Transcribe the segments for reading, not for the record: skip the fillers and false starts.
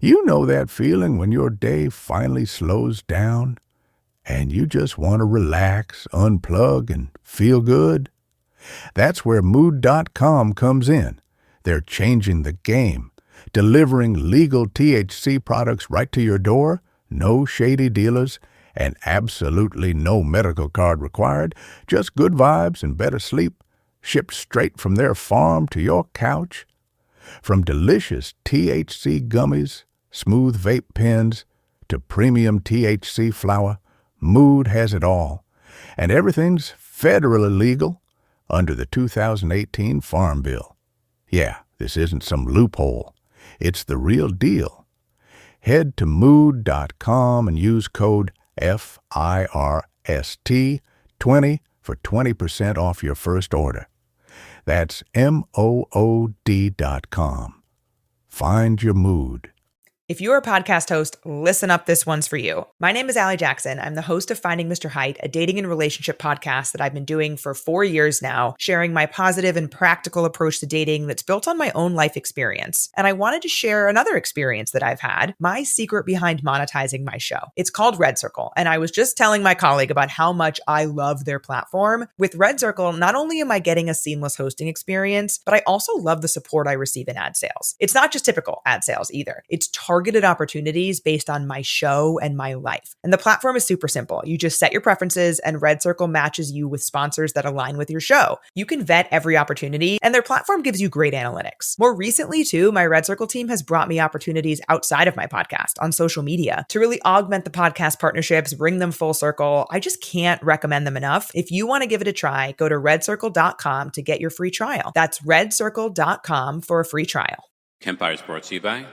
You know that feeling when your day finally slows down and you just want to relax, unplug, and feel good? That's where Mood.com comes in. They're changing the game, delivering legal THC products right to your door, no shady dealers, and absolutely no medical card required, just good vibes and better sleep, shipped straight from their farm to your couch. From delicious THC gummies, smooth vape pens, to premium THC flower, Mood has it all. And everything's federally legal under the 2018 Farm Bill. Yeah, this isn't some loophole. It's the real deal. Head to Mood.com and use code FIRST20 for 20% off your first order. That's MOOD.com. Find your mood. If you're a podcast host, listen up, this one's for you. My name is Allie Jackson. I'm the host of Finding Mr. Height, a dating and relationship podcast that I've been doing for 4 years now, sharing my positive and practical approach to dating that's built on my own life experience. And I wanted to share another experience that I've had, my secret behind monetizing my show. It's called Red Circle, and I was just telling my colleague about how much I love their platform. With Red Circle, not only am I getting a seamless hosting experience, but I also love the support I receive in ad sales. It's not just typical ad sales either. It's targeted opportunities based on my show and my life. And the platform is super simple. You just set your preferences and Red Circle matches you with sponsors that align with your show. You can vet every opportunity and their platform gives you great analytics. More recently too, my Red Circle team has brought me opportunities outside of my podcast on social media to really augment the podcast partnerships, bring them full circle. I just can't recommend them enough. If you want to give it a try, go to redcircle.com to get your free trial. That's redcircle.com for a free trial. Kempire is brought to you by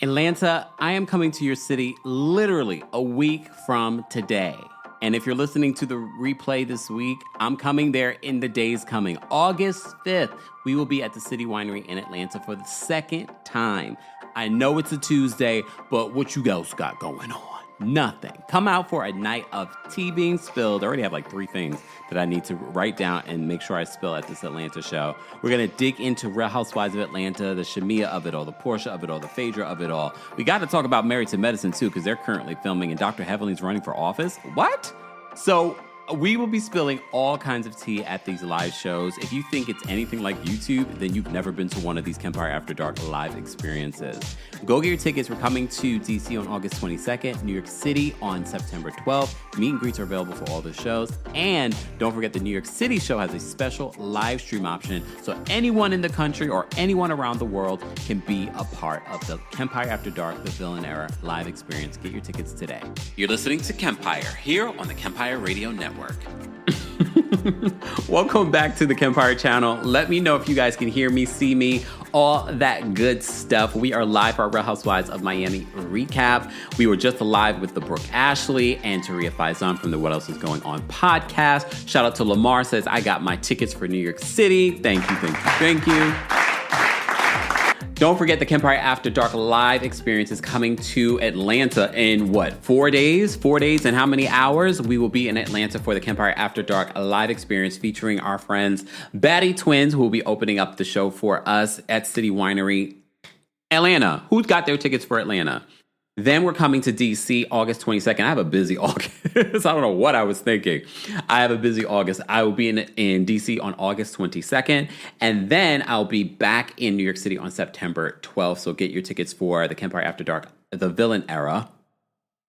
Atlanta. I am coming to your city literally a week from today. And if you're listening to the replay this week, I'm coming there in the days coming. August 5th, we will be at the City Winery in Atlanta for the second time. I know it's a Tuesday, but what you guys got going on? Nothing. Come out for a night of tea being spilled. I already have like 3 things that I need to write down and make sure I spill at this Atlanta show. We're going to dig into Real Housewives of Atlanta, the Shamia of it all, the Portia of it all, the Phaedra of it all. We got to talk about Married to Medicine too, because they're currently filming and Dr. Heavenly's running for office. What? So we will be spilling all kinds of tea at these live shows. If you think it's anything like YouTube, then you've never been to one of these Kempire After Dark live experiences. Go get your tickets. We're coming to DC on August 22nd, New York City on September 12th. Meet and greets are available for all the shows. And don't forget the New York City show has a special live stream option, so anyone in the country or anyone around the world can be a part of the Kempire After Dark, the Villain Era live experience. Get your tickets today. You're listening to Kempire here on the Kempire Radio Network. Welcome back to the Kempire channel. Let me know if you guys can hear me, see me, all that good stuff. We are live for our Real Housewives of Miami recap. We were just live with the Brooke Ashley and Taria Faison from the What Else Is Going On podcast. Shout out to Lamar, says, I got my tickets for New York City. Thank you, thank you, thank you. Don't forget the Kempire After Dark live experience is coming to Atlanta in 4 days? 4 days and how many hours? We will be in Atlanta for the Kempire After Dark live experience featuring our friends Batty Twins, who will be opening up the show for us at City Winery, Atlanta. Who's got their tickets for Atlanta? Then we're coming to DC August 22nd. I have a busy August. I don't know what I was thinking. I have a busy August. I will be in DC on August 22nd. And then I'll be back in New York City on September 12th. So get your tickets for the Kempire After Dark, the Villain Era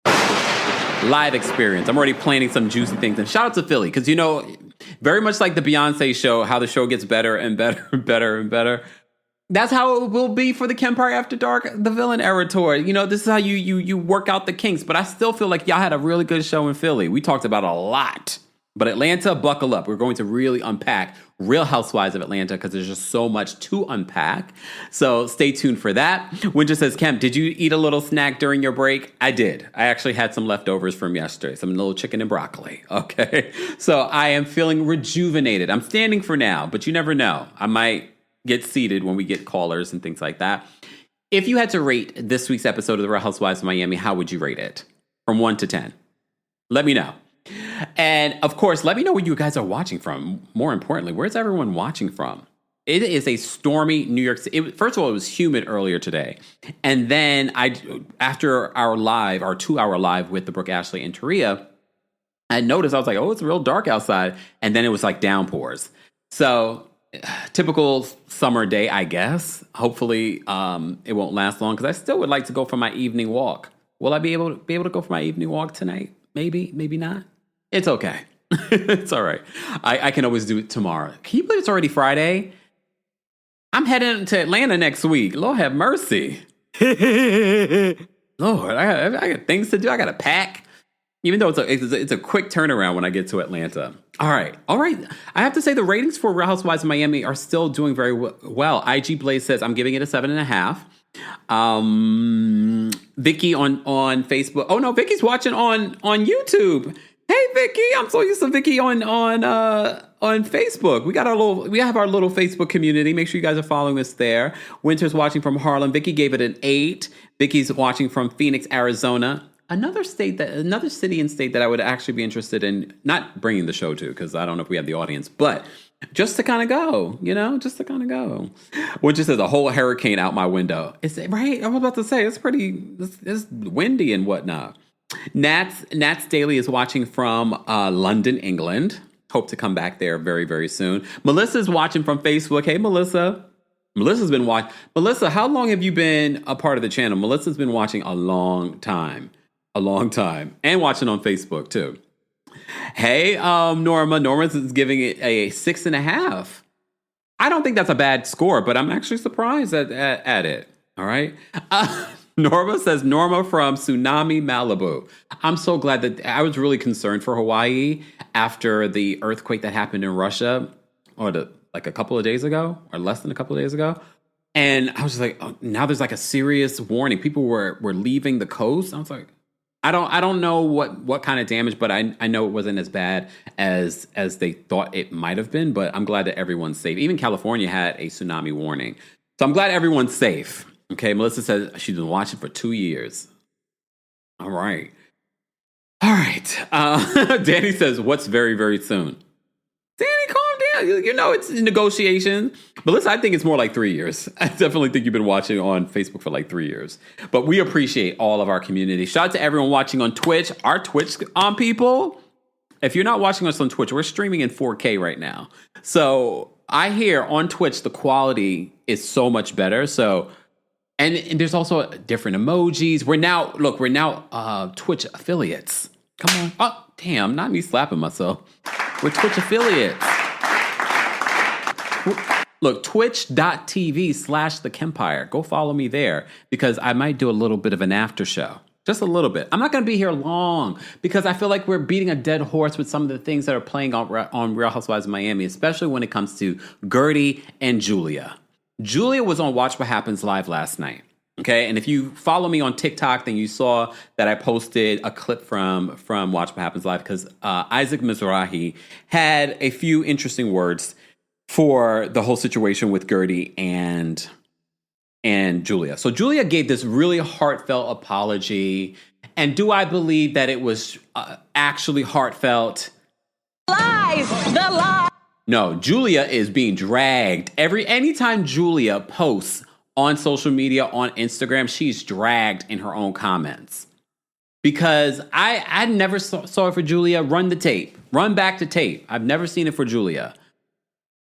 live experience. I'm already planning some juicy things. And shout out to Philly, because, very much like the Beyonce show, how the show gets better and better and better and better. That's how it will be for the Kempire After Dark, the Villain Era tour. This is how you work out the kinks. But I still feel like y'all had a really good show in Philly. We talked about a lot. But Atlanta, buckle up. We're going to really unpack Real Housewives of Atlanta because there's just so much to unpack. So stay tuned for that. Winter says, Kemp, did you eat a little snack during your break? I did. I actually had some leftovers from yesterday, some little chicken and broccoli. Okay. So I am feeling rejuvenated. I'm standing for now, but you never know. I might get seated when we get callers and things like that. If you had to rate this week's episode of The Real Housewives of Miami, how would you rate it? From 1 to 10. Let me know. And of course, let me know where you guys are watching from. More importantly, where's everyone watching from? It is a stormy New York City. First of all, it was humid earlier today. And then after our 2-hour live with the Brooke, Ashley, and Taria, I noticed, I was like, oh, it's real dark outside. And then it was like downpours. So typical summer day, I guess. Hopefully it won't last long because I still would like to go for my evening walk. Will I be able to go for my evening walk tonight? Maybe, maybe not. It's okay. It's all right. I can always do it tomorrow. Can you believe it's already Friday? I'm heading to Atlanta next week. Lord have mercy. Lord, I got things to do. I got to pack. Even though it's a quick turnaround when I get to Atlanta. All right. I have to say the ratings for Real Housewives of Miami are still doing very well. IG Blaze says I'm giving it a 7.5. Vicky on Facebook. Oh no, Vicky's watching on YouTube. Hey Vicky, I'm so used to Vicky on Facebook. We have our little Facebook community. Make sure you guys are following us there. Winter's watching from Harlem. Vicky gave it an 8. Vicky's watching from Phoenix, Arizona. Another city and state that I would actually be interested in not bringing the show to, because I don't know if we have the audience, but just to kind of go, just to kind of go. Winter says a whole hurricane out my window. Is it right? I was about to say it's windy and whatnot. Nats Daily is watching from London, England. Hope to come back there very, very soon. Melissa's watching from Facebook. Hey, Melissa. Melissa's been watching. Melissa, how long have you been a part of the channel? Melissa's been watching a long time. And watching on Facebook, too. Hey, Norma. Norma is giving it a 6.5. I don't think that's a bad score, but I'm actually surprised at it. All right. Norma says, Norma from Tsunami, Malibu. I'm so glad that I was really concerned for Hawaii after the earthquake that happened in Russia, like a couple of days ago, or less than a couple of days ago. And I was just like, oh, now there's like a serious warning. People were leaving the coast. I was like, I don't know what kind of damage, but I know it wasn't as bad as they thought it might have been. But I'm glad that everyone's safe. Even California had a tsunami warning. So I'm glad everyone's safe. Okay, Melissa says she's been watching for 2 years. All right. Danny says, what's very, very soon? Danny, calm down. It's negotiations. Melissa, I think it's more like 3 years. I definitely think you've been watching on Facebook for like 3 years. But we appreciate all of our community. Shout out to everyone watching on Twitch. Our Twitch people. If you're not watching us on Twitch, we're streaming in 4K right now. So I hear on Twitch the quality is so much better. So and there's also different emojis. We're now Twitch affiliates. Come on. Oh, damn, not me slapping myself. We're Twitch affiliates. Look, twitch.tv/TheKempire. Go follow me there because I might do a little bit of an after show. Just a little bit. I'm not going to be here long because I feel like we're beating a dead horse with some of the things that are playing on Real Housewives of Miami, especially when it comes to Gertie and Julia. Julia was on Watch What Happens Live last night. Okay, and if you follow me on TikTok, then you saw that I posted a clip from Watch What Happens Live because Issac Mizrahi had a few interesting words for the whole situation with Gertie and Julia. So Julia gave this really heartfelt apology, and do I believe that it was actually heartfelt? Lies, the lie. No, Julia is being dragged. Anytime Julia posts on social media, on Instagram, she's dragged in her own comments. Because I never saw it for Julia. Run the tape. Run back the tape. I've never seen it for Julia.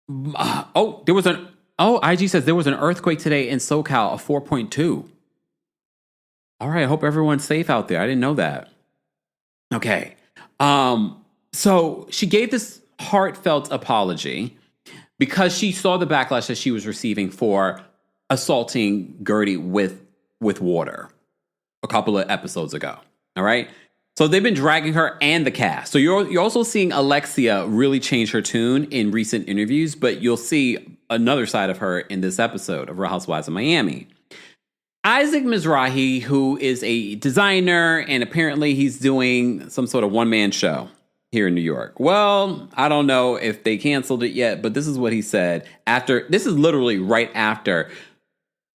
IG says there was an earthquake today in SoCal of 4.2. All right, I hope everyone's safe out there. I didn't know that. Okay. So she gave this heartfelt apology because she saw the backlash that she was receiving for assaulting Gertie with water a couple of episodes ago. All right. So they've been dragging her and the cast. So you're also seeing Alexia really change her tune in recent interviews, but you'll see another side of her in this episode of Real Housewives of Miami. Issac Mizrahi, who is a designer, and apparently he's doing some sort of one-man show here in New York. Well, I don't know if they canceled it yet, but this is what he said this is literally right after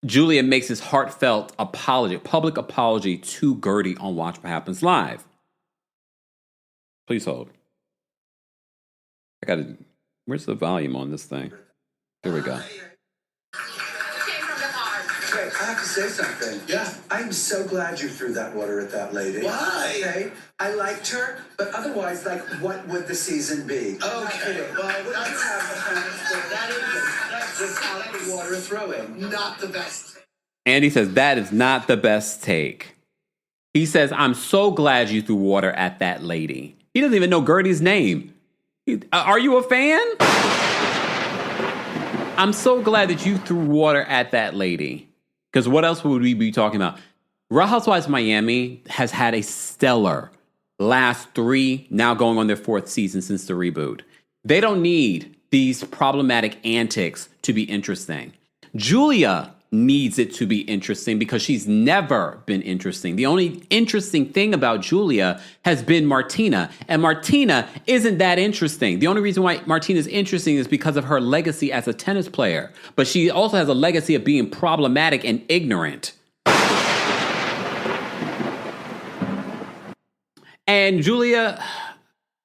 Julia makes his heartfelt apology, public apology to Gertie on Watch What Happens Live. Please hold. Where's the volume on this thing? Here we go. Wait, I have to say something. Yeah. I'm so glad you threw that water at that lady. Why? Okay, I liked her, but otherwise, like, what would the season be? Okay, well, that's just solid water throwing. Not the best. Andy says, that is not the best take. He says, I'm so glad you threw water at that lady. He doesn't even know Guerdy's name. Are you a fan? I'm so glad that you threw water at that lady. Because what else would we be talking about? Real Housewives of Miami has had a stellar last 3, now going on their 4th season since the reboot. They don't need these problematic antics to be interesting. Julia needs it to be interesting because she's never been interesting. The only interesting thing about Julia has been Martina, and Martina isn't that interesting. The only reason why Martina's interesting is because of her legacy as a tennis player, but she also has a legacy of being problematic and ignorant. And Julia,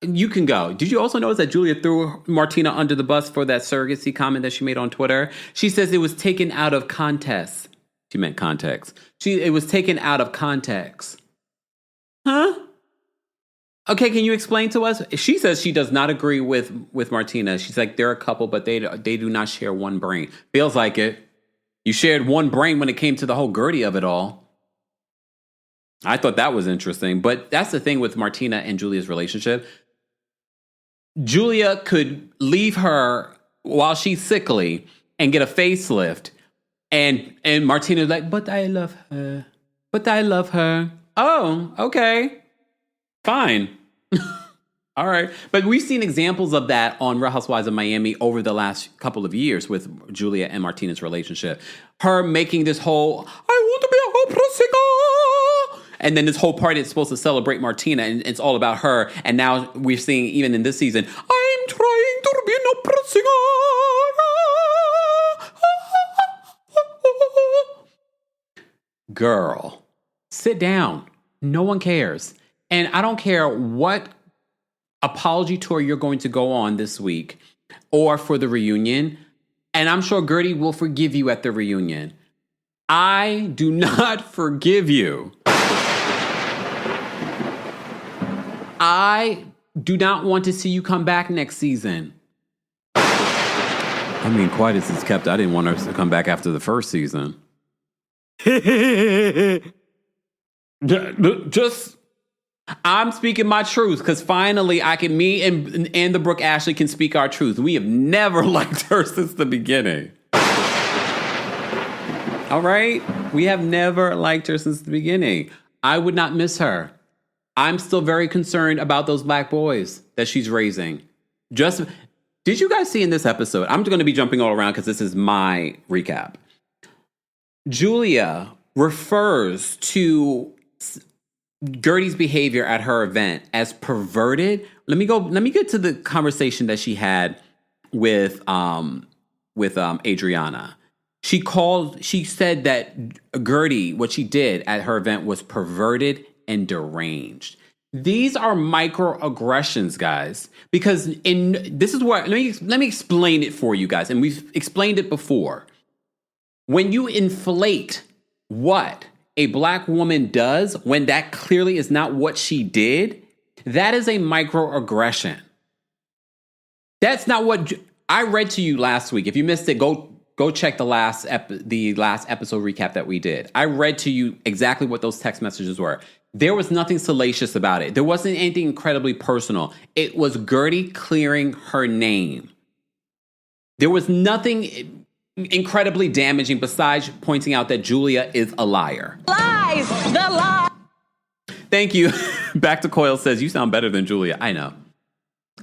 you can go. Did you also notice that Julia threw Martina under the bus for that surrogacy comment that she made on Twitter? She says it was taken out of context. She meant context. It was taken out of context. Huh? Okay, can you explain to us? She says she does not agree with Martina. She's like, they're a couple, but they do not share one brain. Feels like it. You shared one brain when it came to the whole Gertie of it all. I thought that was interesting. But that's the thing with Martina and Julia's relationship. Julia could leave her while she's sickly and get a facelift. And Martina's like, but I love her. But I love her. Oh, okay. Fine. All right. But we've seen examples of that on Real Housewives of Miami over the last couple of years with Julia and Martina's relationship. Her making this whole, I want to be a opera singer. And then this whole party is supposed to celebrate Martina, and it's all about her. And now we're seeing, even in this season, I'm trying to be an opera singer. Girl, sit down. No one cares. And I don't care what apology tour you're going to go on this week or for the reunion. And I'm sure Gertie will forgive you at the reunion. I do not forgive you. I do not want to see you come back next season. I mean, quiet as it's kept, I didn't want her to come back after the first season. Just, I'm speaking my truth because finally me and the Brooke Ashley can speak our truth. We have never liked her since the beginning. All right? We have never liked her since the beginning. I would not miss her. I'm still very concerned about those black boys that she's raising. Did you guys see in this episode? I'm going to be jumping all around because this is my recap. Julia refers to Gertie's behavior at her event as perverted. Let me get to the conversation that she had with Adriana. She said that Gertie, what she did at her event was perverted and deranged. These are microaggressions, guys, because this is where let me explain it for you guys, and we've explained it before. When you inflate what a black woman does when that clearly is not what she did, that is a microaggression. That's not what I read to you last week. If you missed it, go check the last episode recap that we did. I read to you exactly what those text messages were. There was nothing salacious about it. There wasn't anything incredibly personal. It was Gertie clearing her name. There was nothing incredibly damaging besides pointing out that Julia is a liar. Lies! The lie! Thank you. Back to Coyle says, you sound better than Julia. I know.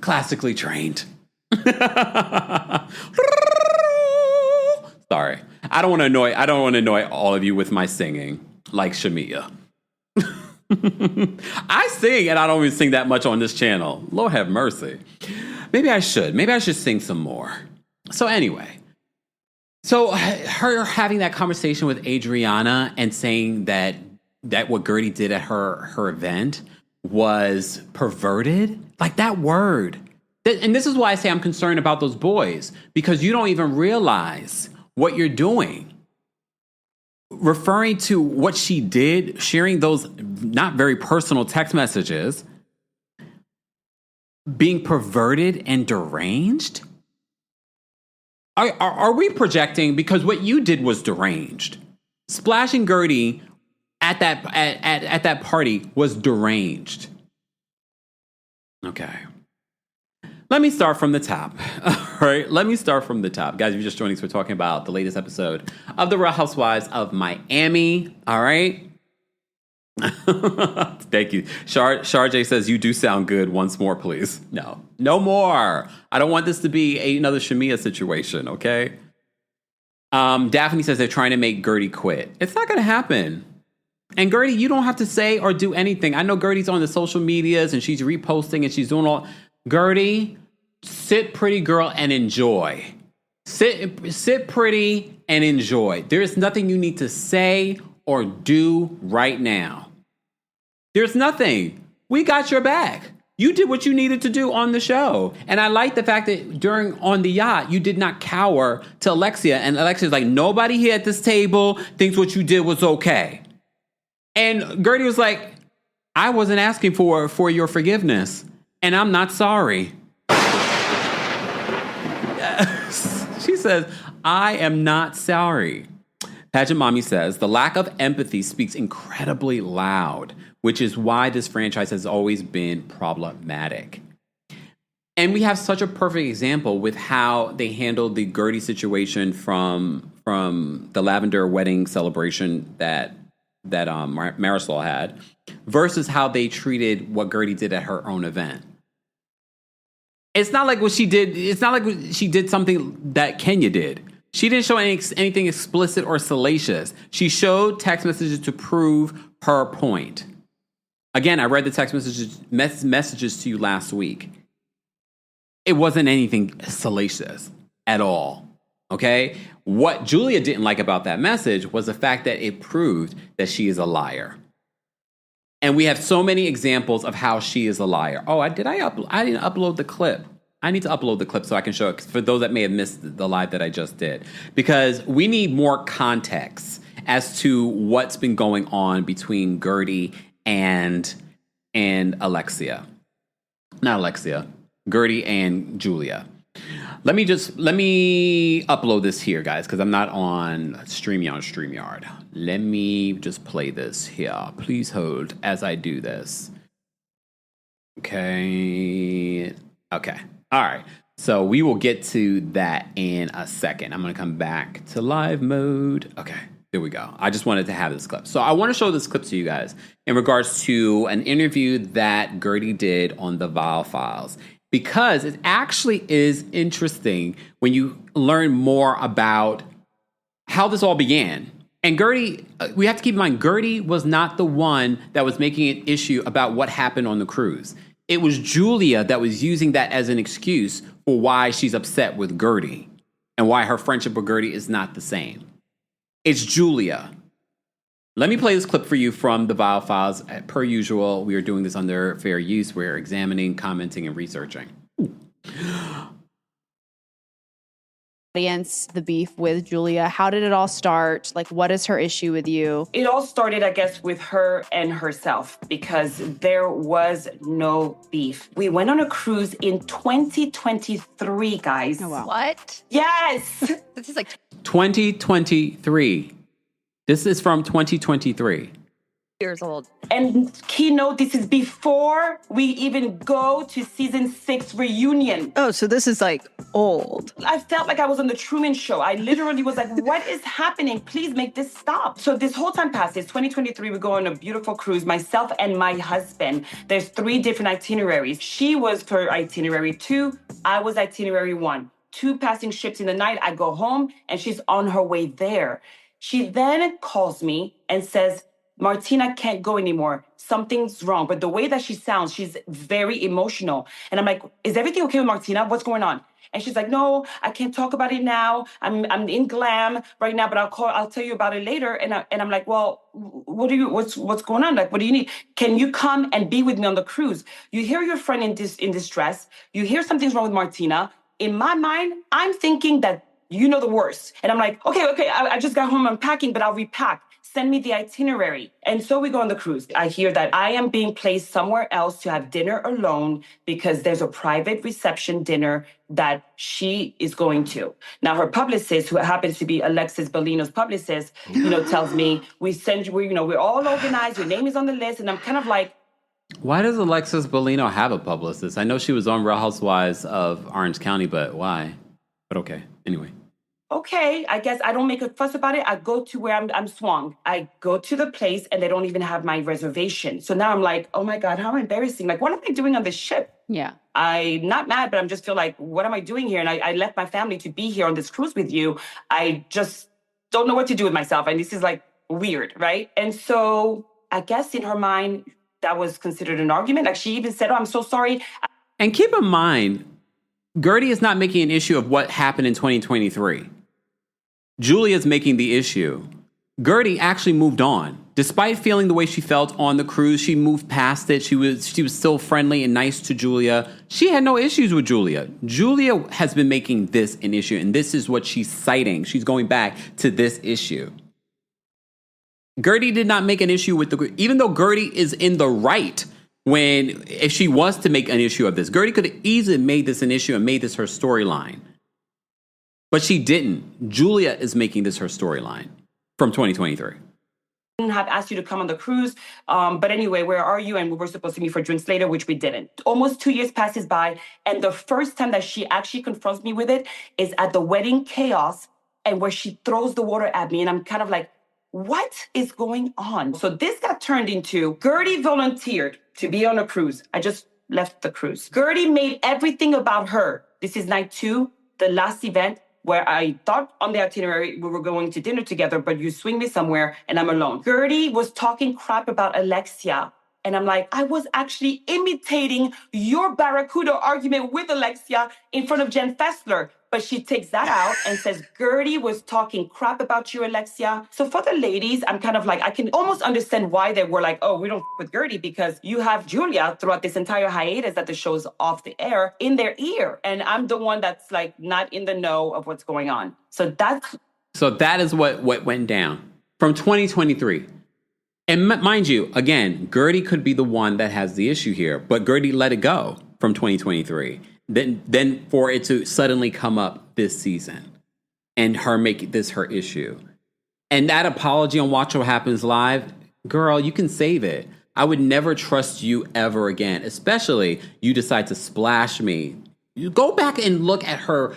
Classically trained. Sorry. I don't want to annoy all of you with my singing like Shamia. I sing, and I don't even sing that much on this channel. Lord have mercy. Maybe I should. Maybe I should sing some more. So anyway. So her having that conversation with Adriana and saying that what Gertie did at her event was perverted. Like that word And this is why I say I'm concerned about those boys, because you don't even realize what you're doing. Referring to what she did, sharing those not very personal text messages, being perverted and deranged? Are we projecting? Because what you did was deranged. Splashing Guerdy at that party was deranged. Okay. Let me start from the top. All right, let me start from the top. Guys, if you're just joining us, we're talking about the latest episode of the Real Housewives of Miami. All right? Thank you. Sharjay says, you do sound good. Once more, please. No more. I don't want this to be another Shamia situation, okay? Daphne says they're trying to make Guerdy quit. It's not going to happen. And Guerdy, you don't have to say or do anything. I know Guerdy's on the social medias and she's reposting and she's doing all... Guerdy, sit pretty girl and enjoy. Sit pretty and enjoy. There's nothing you need to say or do right now. There's nothing. We got your back. You did what you needed to do on the show. And I like the fact that on the yacht, you did not cower to Alexia. And Alexia's like, nobody here at this table thinks what you did was okay. And Guerdy was like, I wasn't asking for your forgiveness. And I'm not sorry. She says, I am not sorry. Pageant Mommy says, the lack of empathy speaks incredibly loud, which is why this franchise has always been problematic. And we have such a perfect example with how they handled the Guerdy situation from the lavender wedding celebration that Marisol had versus how they treated what Guerdy did at her own event. It's not like what she did. It's not like she did something that Kenya did. She didn't show anything explicit or salacious. She showed text messages to prove her point. Again, I read the text messages to you last week. It wasn't anything salacious at all. Okay? What Julia didn't like about that message was the fact that it proved that she is a liar. And we have so many examples of how she is a liar. Oh, I didn't upload the clip. I need to upload the clip so I can show it for those that may have missed the live that I just did. Because we need more context as to what's been going on between Guerdy and Alexia. Not Alexia. Gertie and Julia. Let me upload this here, guys, because I'm not on StreamYard. Let me just play this here. Please hold as I do this. Okay. All right. So we will get to that in a second. I'm going to come back to live mode. Okay. There we go. I just wanted to have this clip. So I want to show this clip to you guys in regards to an interview that Gertie did on the Vile Files. Because it actually is interesting when you learn more about how this all began. And Gertie, we have to keep in mind, Gertie was not the one that was making an issue about what happened on the cruise. It was Julia that was using that as an excuse for why she's upset with Gertie and why her friendship with Gertie is not the same. It's Julia. Let me play this clip for you from the Vile Files. Per usual, we are doing this under fair use. We're examining, commenting, and researching. Audience, the beef with Julia. How did it all start? Like, what is her issue with you? It all started, I guess, with her and herself because there was no beef. We went on a cruise in 2023, guys. Oh, wow. What? Yes! This is like 2023. This is from 2023. years old. And keynote, this is before we even go to season 6 reunion. Oh, so this is like old. I felt like I was on the Truman Show. I literally was like, what is happening? Please make this stop. So this whole time passes, 2023, we go on a beautiful cruise, myself and my husband. There's 3 different itineraries. She was for itinerary 2, I was itinerary 1. 2 passing ships in the night, I go home and she's on her way there. She then calls me and says, Martina can't go anymore. Something's wrong. But the way that she sounds, she's very emotional. And I'm like, is everything okay with Martina? What's going on? And she's like, no, I can't talk about it now. I'm in glam right now, but I'll tell you about it later. And I'm like, well, what's going on? Like, what do you need? Can you come and be with me on the cruise? You hear your friend in distress. You hear something's wrong with Martina. In my mind, I'm thinking that you know the worst. And I'm like, okay, I just got home unpacking, but I'll repack. Send me the itinerary. And so we go on the cruise. I hear that I am being placed somewhere else to have dinner alone because there's a private reception dinner that she is going to. Now, her publicist, who happens to be Alexis Bellino's publicist, tells me, we're all organized. Your name is on the list. And I'm kind of like, why does Alexis Bellino have a publicist? I know she was on Real Housewives of Orange County, but why? But okay, anyway. Okay, I guess I don't make a fuss about it. I go to where I'm swung. I go to the place and they don't even have my reservation. So now I'm like, oh my God, how embarrassing. Like, what am I doing on this ship? Yeah. I'm not mad, but I'm just feel like, what am I doing here? And I left my family to be here on this cruise with you. I just don't know what to do with myself. And this is like weird, right? And so I guess in her mind, that was considered an argument. Like she even said, oh, I'm so sorry. And keep in mind, Gertie is not making an issue of what happened in 2023. Julia's making the issue. Gertie actually moved on. Despite feeling the way she felt on the cruise, she moved past it. She was still friendly and nice to Julia. She had no issues with Julia. Julia has been making this an issue, and this is what she's citing. She's going back to this issue. Gertie did not make an issue with even though Gertie is in the right if she was to make an issue of this. Gertie could have easily made this an issue and made this her storyline. But she didn't. Julia is making this her storyline from 2023. Have asked you to come on the cruise. But anyway, where are you? And we were supposed to meet for drinks later, which we didn't. Almost 2 years passes by. And the first time that she actually confronts me with it is at the wedding chaos and where she throws the water at me. And I'm kind of like, what is going on? So this got turned into Gertie volunteered to be on a cruise. I just left the cruise. Gertie made everything about her. This is night 2, the last event, where I thought on the itinerary we were going to dinner together, but you swing me somewhere and I'm alone. Gertie was talking crap about Alexia. And I'm like, I was actually imitating your Barracuda argument with Alexia in front of Jen Fessler. But she takes that out and says, Gertie was talking crap about you, Alexia. So for the ladies, I'm kind of like, I can almost understand why they were like, oh, we don't with Gertie, because you have Julia throughout this entire hiatus that the show's off the air in their ear. And I'm the one that's like not in the know of what's going on. So that is what went down from 2023. And mind you, again, Gertie could be the one that has the issue here, but Gertie let it go from 2023. Then for it to suddenly come up this season and her make this her issue. And that apology on Watch What Happens Live, girl, you can save it. I would never trust you ever again, especially you decide to splash me. You go back and look at her.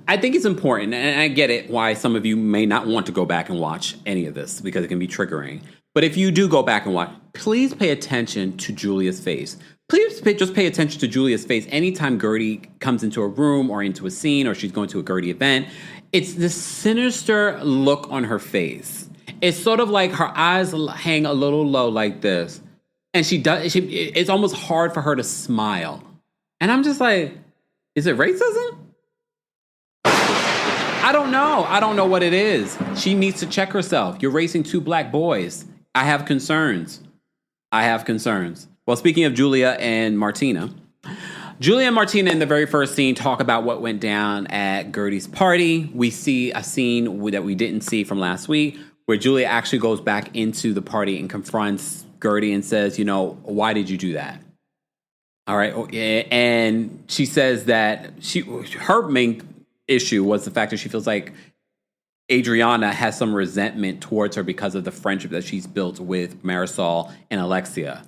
I think it's important, and I get it why some of you may not want to go back and watch any of this because it can be triggering. But if you do go back and watch, please pay attention to Julia's face. Please just pay attention to Julia's face anytime Gertie comes into a room or into a scene or she's going to a Gertie event. It's this sinister look on her face. It's sort of like her eyes hang a little low like this. And it's almost hard for her to smile. And I'm just like, is it racism? I don't know. I don't know what it is. She needs to check herself. You're raising 2 black boys. I have concerns. Well, speaking of Julia and Martina, Julia and Martina in the very first scene talk about what went down at Gertie's party. We see a scene that we didn't see from last week where Julia actually goes back into the party and confronts Gertie and says, why did you do that? All right. And she says that her main issue was the fact that she feels like Adriana has some resentment towards her because of the friendship that she's built with Marisol and Alexia.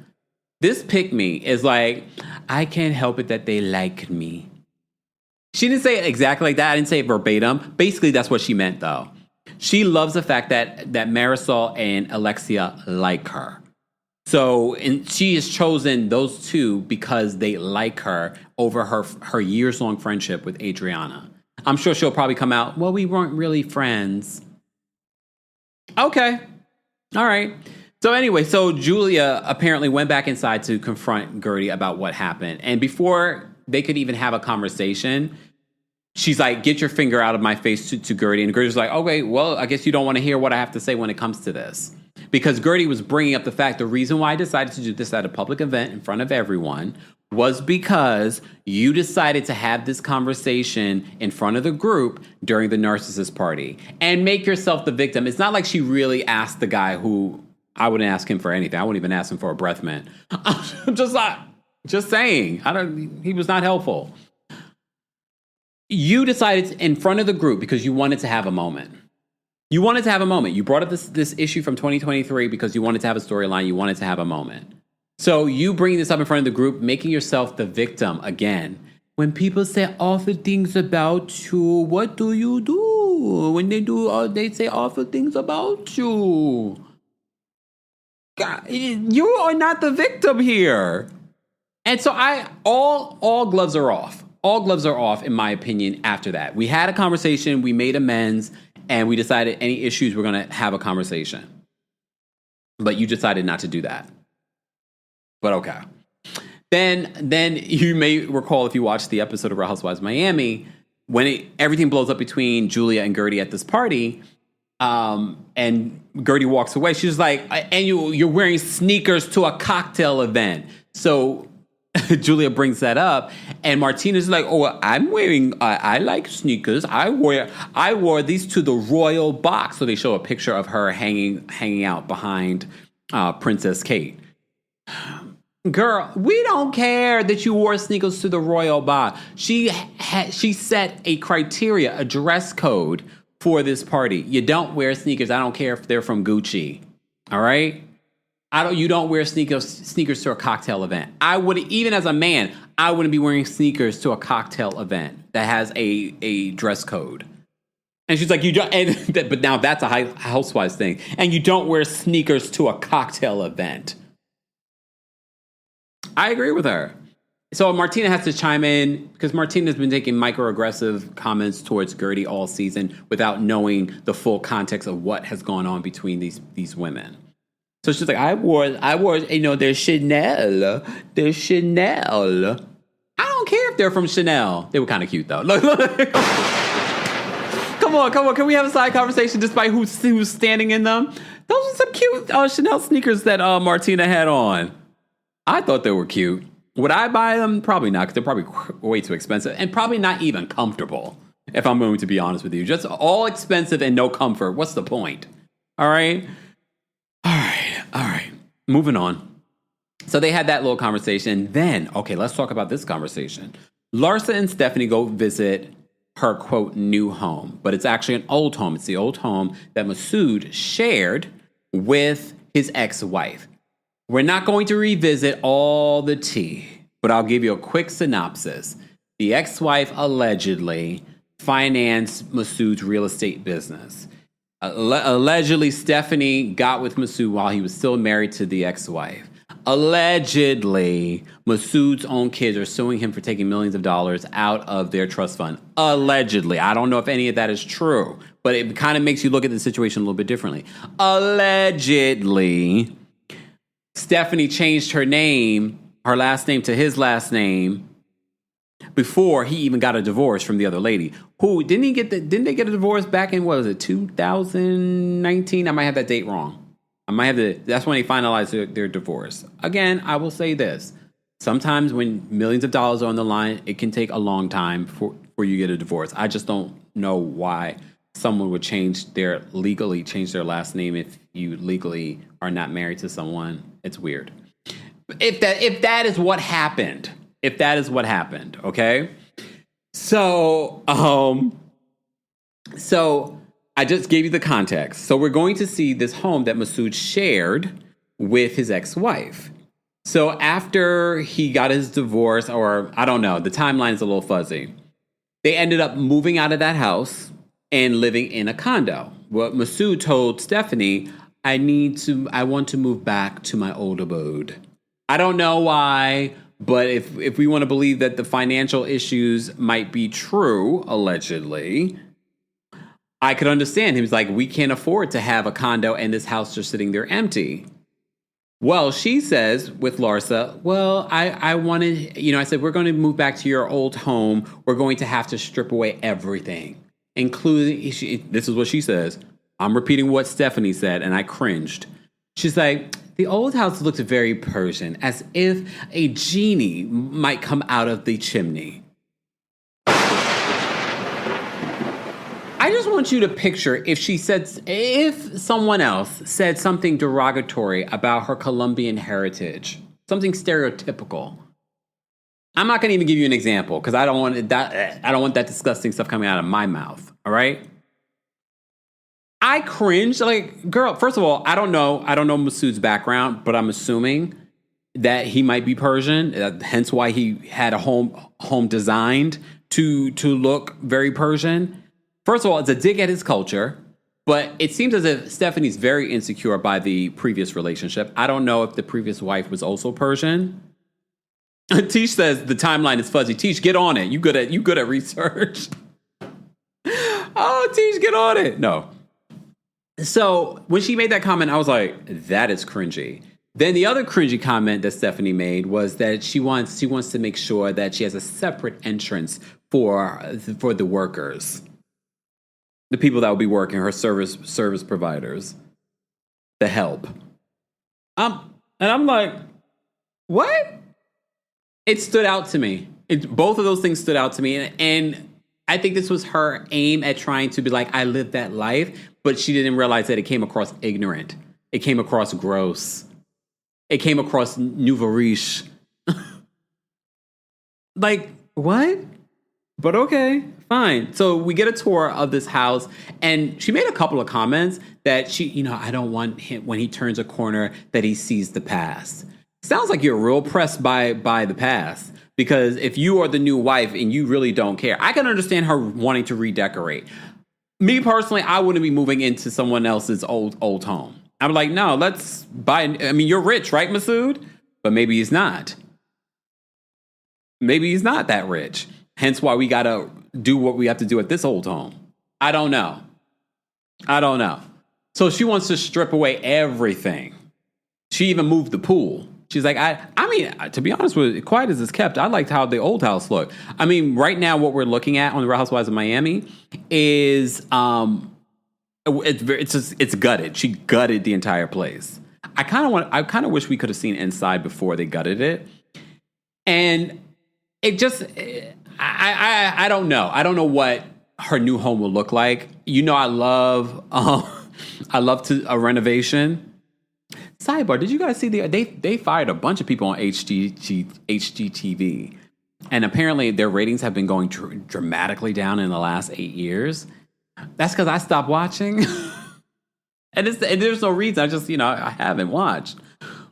This pick me is like, I can't help it that they like me. She didn't say it exactly like that. I didn't say it verbatim. Basically, that's what she meant, though. She loves the fact that Marisol and Alexia like her. So, and she has chosen those two because they like her over her years-long friendship with Adriana. I'm sure she'll probably come out, well, we weren't really friends. Okay. All right. So anyway, so Julia apparently went back inside to confront Guerdy about what happened. And before they could even have a conversation, she's like, get your finger out of my face to Guerdy. And Guerdy's like, okay, well, I guess you don't want to hear what I have to say when it comes to this. Because Guerdy was bringing up the fact, the reason why I decided to do this at a public event in front of everyone was because you decided to have this conversation in front of the group during the narcissist party and make yourself the victim. It's not like she really asked the guy who, I wouldn't ask him for anything. I wouldn't even ask him for a breath mint. I'm just saying, he was not helpful. You decided in front of the group because you wanted to have a moment. You wanted to have a moment. You brought up this issue from 2023 because you wanted to have a storyline. You wanted to have a moment. So you bringing this up in front of the group, making yourself the victim again. When people say awful things about you, what do you do? When they say awful things about you. God, you are not the victim here. And so all gloves are off. All gloves are off, in my opinion, after that. We had a conversation, we made amends, and we decided any issues, we're going to have a conversation. But you decided not to do that. But okay. Then you may recall, if you watched the episode of Real Housewives of Miami, when everything blows up between Julia and Guerdy at this party, and Guerdy walks away, she's like, and you're wearing sneakers to a cocktail event. So Julia brings that up, and Martina's like, oh, I like sneakers. I wore these to the royal box. So they show a picture of her hanging out behind Princess Kate. Girl, we don't care that you wore sneakers to the royal box. She set a criteria, a dress code for this party. You don't wear sneakers. I don't care if they're from Gucci. All right? You don't wear sneakers to a cocktail event. I would, even as a man, I wouldn't be wearing sneakers to a cocktail event that has a dress code. And she's like, you don't, but now that's a housewives thing. And you don't wear sneakers to a cocktail event. I agree with her. So Martina has to chime in because Martina's been taking microaggressive comments towards Guerdy all season without knowing the full context of what has gone on between these women. So she's like, I wore, they're Chanel. They're Chanel. I don't care if they're from Chanel. They were kind of cute though. Look. Come on. Can we have a side conversation despite who's standing in them? Those are some cute Chanel sneakers that Martina had on. I thought they were cute. Would I buy them? Probably not, because they're probably way too expensive and probably not even comfortable, if I'm going to be honest with you. Just all expensive and no comfort. What's the point? All right. Moving on. So they had that little conversation. Then, okay, let's talk about this conversation. Larsa and Stephanie go visit her, quote, new home. But it's actually an old home. It's the old home that Masood shared with his ex-wife. We're not going to revisit all the tea, but I'll give you a quick synopsis. The ex-wife allegedly financed Masood's real estate business. Allegedly, Stephanie got with Masood while he was still married to the ex-wife. Allegedly, Masood's own kids are suing him for taking millions of dollars out of their trust fund. Allegedly. I don't know if any of that is true, but it kind of makes you look at the situation a little bit differently. Allegedly, Stephanie changed her last name to his last name before he even got a divorce from the other lady. Who didn't they get a divorce back in, what was it, 2019? I might have that date wrong. That's when they finalized their divorce. Again, I will say this. Sometimes when millions of dollars are on the line, it can take a long time for you to get a divorce. I just don't know why someone would legally change their last name if you legally are not married to someone. It's weird. If that is what happened, okay? So I just gave you the context. So we're going to see this home that Masood shared with his ex-wife. So after he got his divorce, or I don't know, the timeline is a little fuzzy. They ended up moving out of that house and living in a condo. Well, Masood told Stephanie, I want to move back to my old abode. I don't know why, but if we want to believe that the financial issues might be true, allegedly, I could understand him. He's like, we can't afford to have a condo and this house just sitting there empty. Well, she says with Larsa, well, I wanted, I said, we're going to move back to your old home. We're going to have to strip away everything, including, this is what she says. I'm repeating what Stephanie said, and I cringed. She's like, the old house looked very Persian, as if a genie might come out of the chimney. I just want you to picture if someone else said something derogatory about her Colombian heritage, something stereotypical. I'm not going to even give you an example because I don't want that disgusting stuff coming out of my mouth. All right. I cringe. Like, girl, first of all, I don't know Masood's background, but I'm assuming that he might be Persian, hence why he had a home designed to look very Persian. First of all, it's a dig at his culture, but it seems as if Stephanie's very insecure by the previous relationship. I don't know if the previous wife was also Persian. Tish says the timeline is fuzzy. Tish, get on it. You good at research. Oh, Tish, get on it. No. So when she made that comment, I was like, that is cringy. Then the other cringy comment that Stephanie made was that she wants to make sure that she has a separate entrance for the workers. The people that will be working, her service providers, the help. And I'm like, what? It stood out to me. Both of those things stood out to me. And I think this was her aim at trying to be like, I lived that life. But she didn't realize that it came across ignorant. It came across gross. It came across nouveau riche. Like, what? But okay, fine. So we get a tour of this house, and she made a couple of comments that I don't want him, when he turns a corner, that he sees the past. Sounds like you're real pressed by the past, because if you are the new wife and you really don't care, I can understand her wanting to redecorate. Me personally, I wouldn't be moving into someone else's old home. I'm like, no, let's buy. I mean, you're rich, right, Masood? But maybe he's not. Maybe he's not that rich. Hence why we got to do what we have to do at this old home. I don't know. So she wants to strip away everything. She even moved the pool. She's like, I mean, to be honest with you, quiet as it's kept, I liked how the old house looked. I mean, right now what we're looking at on the Real Housewives of Miami is it's gutted. She gutted the entire place. I kind of wish we could have seen inside before they gutted it. And it just, I don't know. I don't know what her new home will look like. I love a renovation. Sidebar, did you guys see they fired a bunch of people on HGTV, and apparently their ratings have been going dramatically down in the last 8 years. That's because I stopped watching, and there's no reason. I just I haven't watched.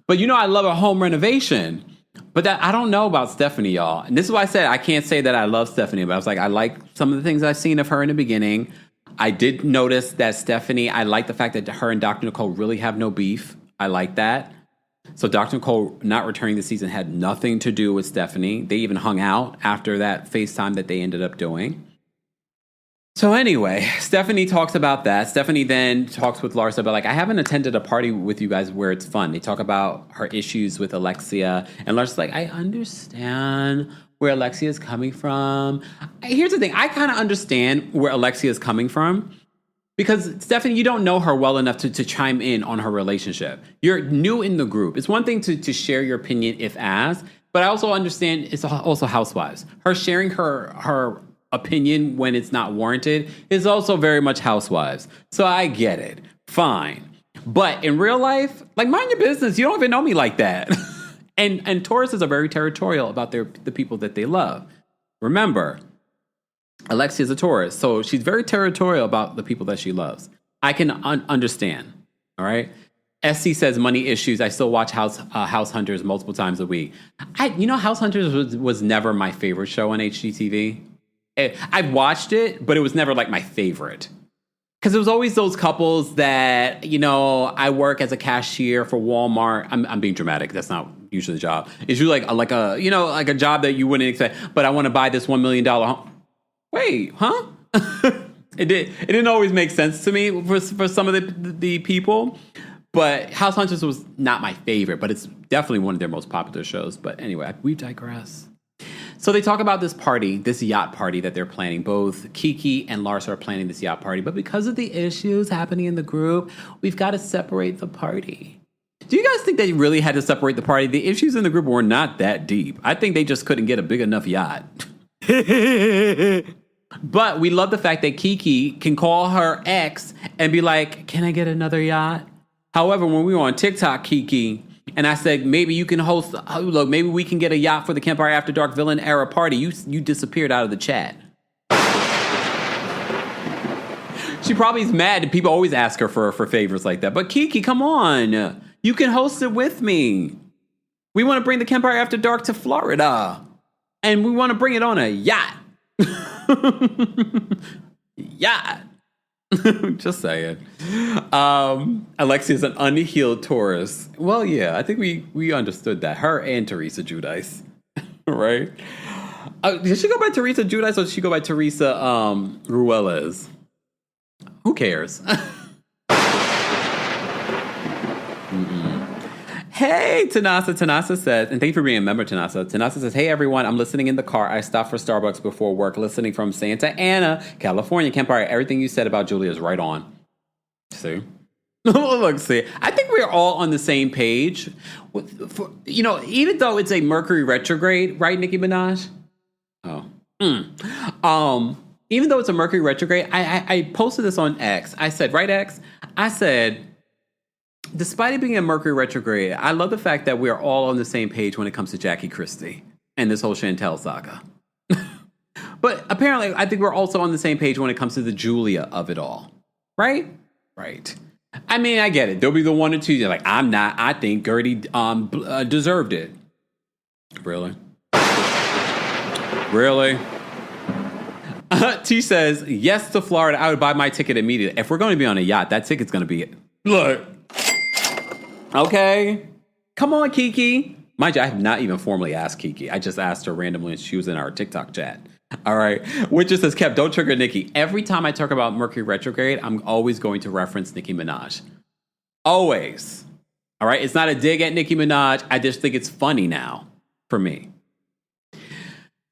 But I love a home renovation. But I don't know about Stephanie, y'all. And this is why I said I can't say that I love Stephanie, but I was like, I like some of the things I've seen of her in the beginning. I did notice that Stephanie, I like the fact that her and Dr. Nicole really have no beef. I like that. So Dr. Nicole not returning the season had nothing to do with Stephanie. They even hung out after that FaceTime that they ended up doing. So anyway, Stephanie talks about that. Stephanie then talks with Larsa about I haven't attended a party with you guys where it's fun. They talk about her issues with Alexia. And Larsa's like, I understand where Alexia is coming from. Here's the thing. I kind of understand where Alexia is coming from. Because, Stephanie, you don't know her well enough to chime in on her relationship. You're new in the group. It's one thing to share your opinion if asked, but I also understand it's also Housewives. Her sharing her opinion when it's not warranted is also very much Housewives. So I get it. Fine. But in real life, mind your business. You don't even know me like that. and Tauruses are very territorial about the people that they love. Remember, Alexia is a Taurus, so she's very territorial about the people that she loves. I can understand, all right? SC says money issues. I still watch House Hunters multiple times a week. House Hunters was never my favorite show on HGTV. I've watched it, but it was never my favorite. Because it was always those couples that, I work as a cashier for Walmart. I'm being dramatic. That's not usually the job. It's usually like a job that you wouldn't expect. But I want to buy this $1 million home. Wait, huh? It didn't always make sense to me for some of the people. But House Hunters was not my favorite, but it's definitely one of their most popular shows. But anyway, we digress. So they talk about this party, this yacht party that they're planning. Both Kiki and Larsa are planning this yacht party. But because of the issues happening in the group, we've got to separate the party. Do you guys think they really had to separate the party? The issues in the group were not that deep. I think they just couldn't get a big enough yacht. But we love the fact that Kiki can call her ex and be like, can I get another yacht? However, when we were on TikTok, Kiki, and I said, maybe you can host, look, maybe we can get a yacht for the Kempire After Dark villain era party. You disappeared out of the chat. She probably is mad. People always ask her for favors like that. But Kiki, come on. You can host it with me. We want to bring the Kempire After Dark to Florida. And we want to bring it on a yacht. Yacht. Just saying. Alexia is an unhealed Taurus. Well, yeah, I think we understood that. Her and Teresa Giudice. Right? Did she go by Teresa Giudice or did she go by Teresa Ruelas? Who cares? Hey, Tanasa. Tanasa says, and thank you for being a member, Tanasa. Tanasa says, hey, everyone, I'm listening in the car. I stopped for Starbucks before work, listening from Santa Ana, California. Kempire, everything you said about Julia is right on. See? Look, see. I think we're all on the same page. Even though it's a Mercury retrograde, right, Nicki Minaj? Oh. Even though it's a Mercury retrograde, I posted this on X. I said, right, X? I said, despite it being a Mercury retrograde, I love the fact that we're all on the same page when it comes to Jackie Christie and this whole Chantel saga. But apparently, I think we're also on the same page when it comes to the Julia of it all. Right? Right. I mean, I get it. There'll be the one or two. You're like, I'm not. I think Gertie deserved it. Really? Really? T says, yes to Florida. I would buy my ticket immediately. If we're going to be on a yacht, that ticket's going to be it. Look. Okay. Come on, Kiki. Mind you, I have not even formally asked Kiki. I just asked her randomly and she was in our TikTok chat. All right. Which just says, Kev, don't trigger Nicki. Every time I talk about Mercury retrograde, I'm always going to reference Nicki Minaj. Always. All right. It's not a dig at Nicki Minaj. I just think it's funny now for me.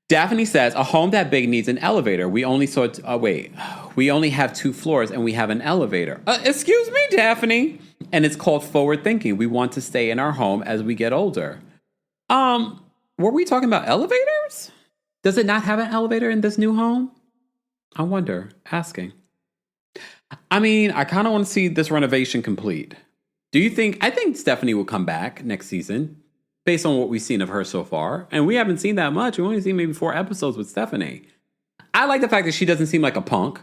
Daphne says, a home that big needs an elevator. We only have 2 floors and we have an elevator. Excuse me, Daphne. And it's called forward thinking. We want to stay in our home as we get older. Were we talking about elevators? Does it not have an elevator in this new home? I wonder. Asking. I mean, I kind of want to see this renovation complete. I think Stephanie will come back next season based on what we've seen of her so far. And we haven't seen that much. We've only seen maybe 4 episodes with Stephanie. I like the fact that she doesn't seem like a punk.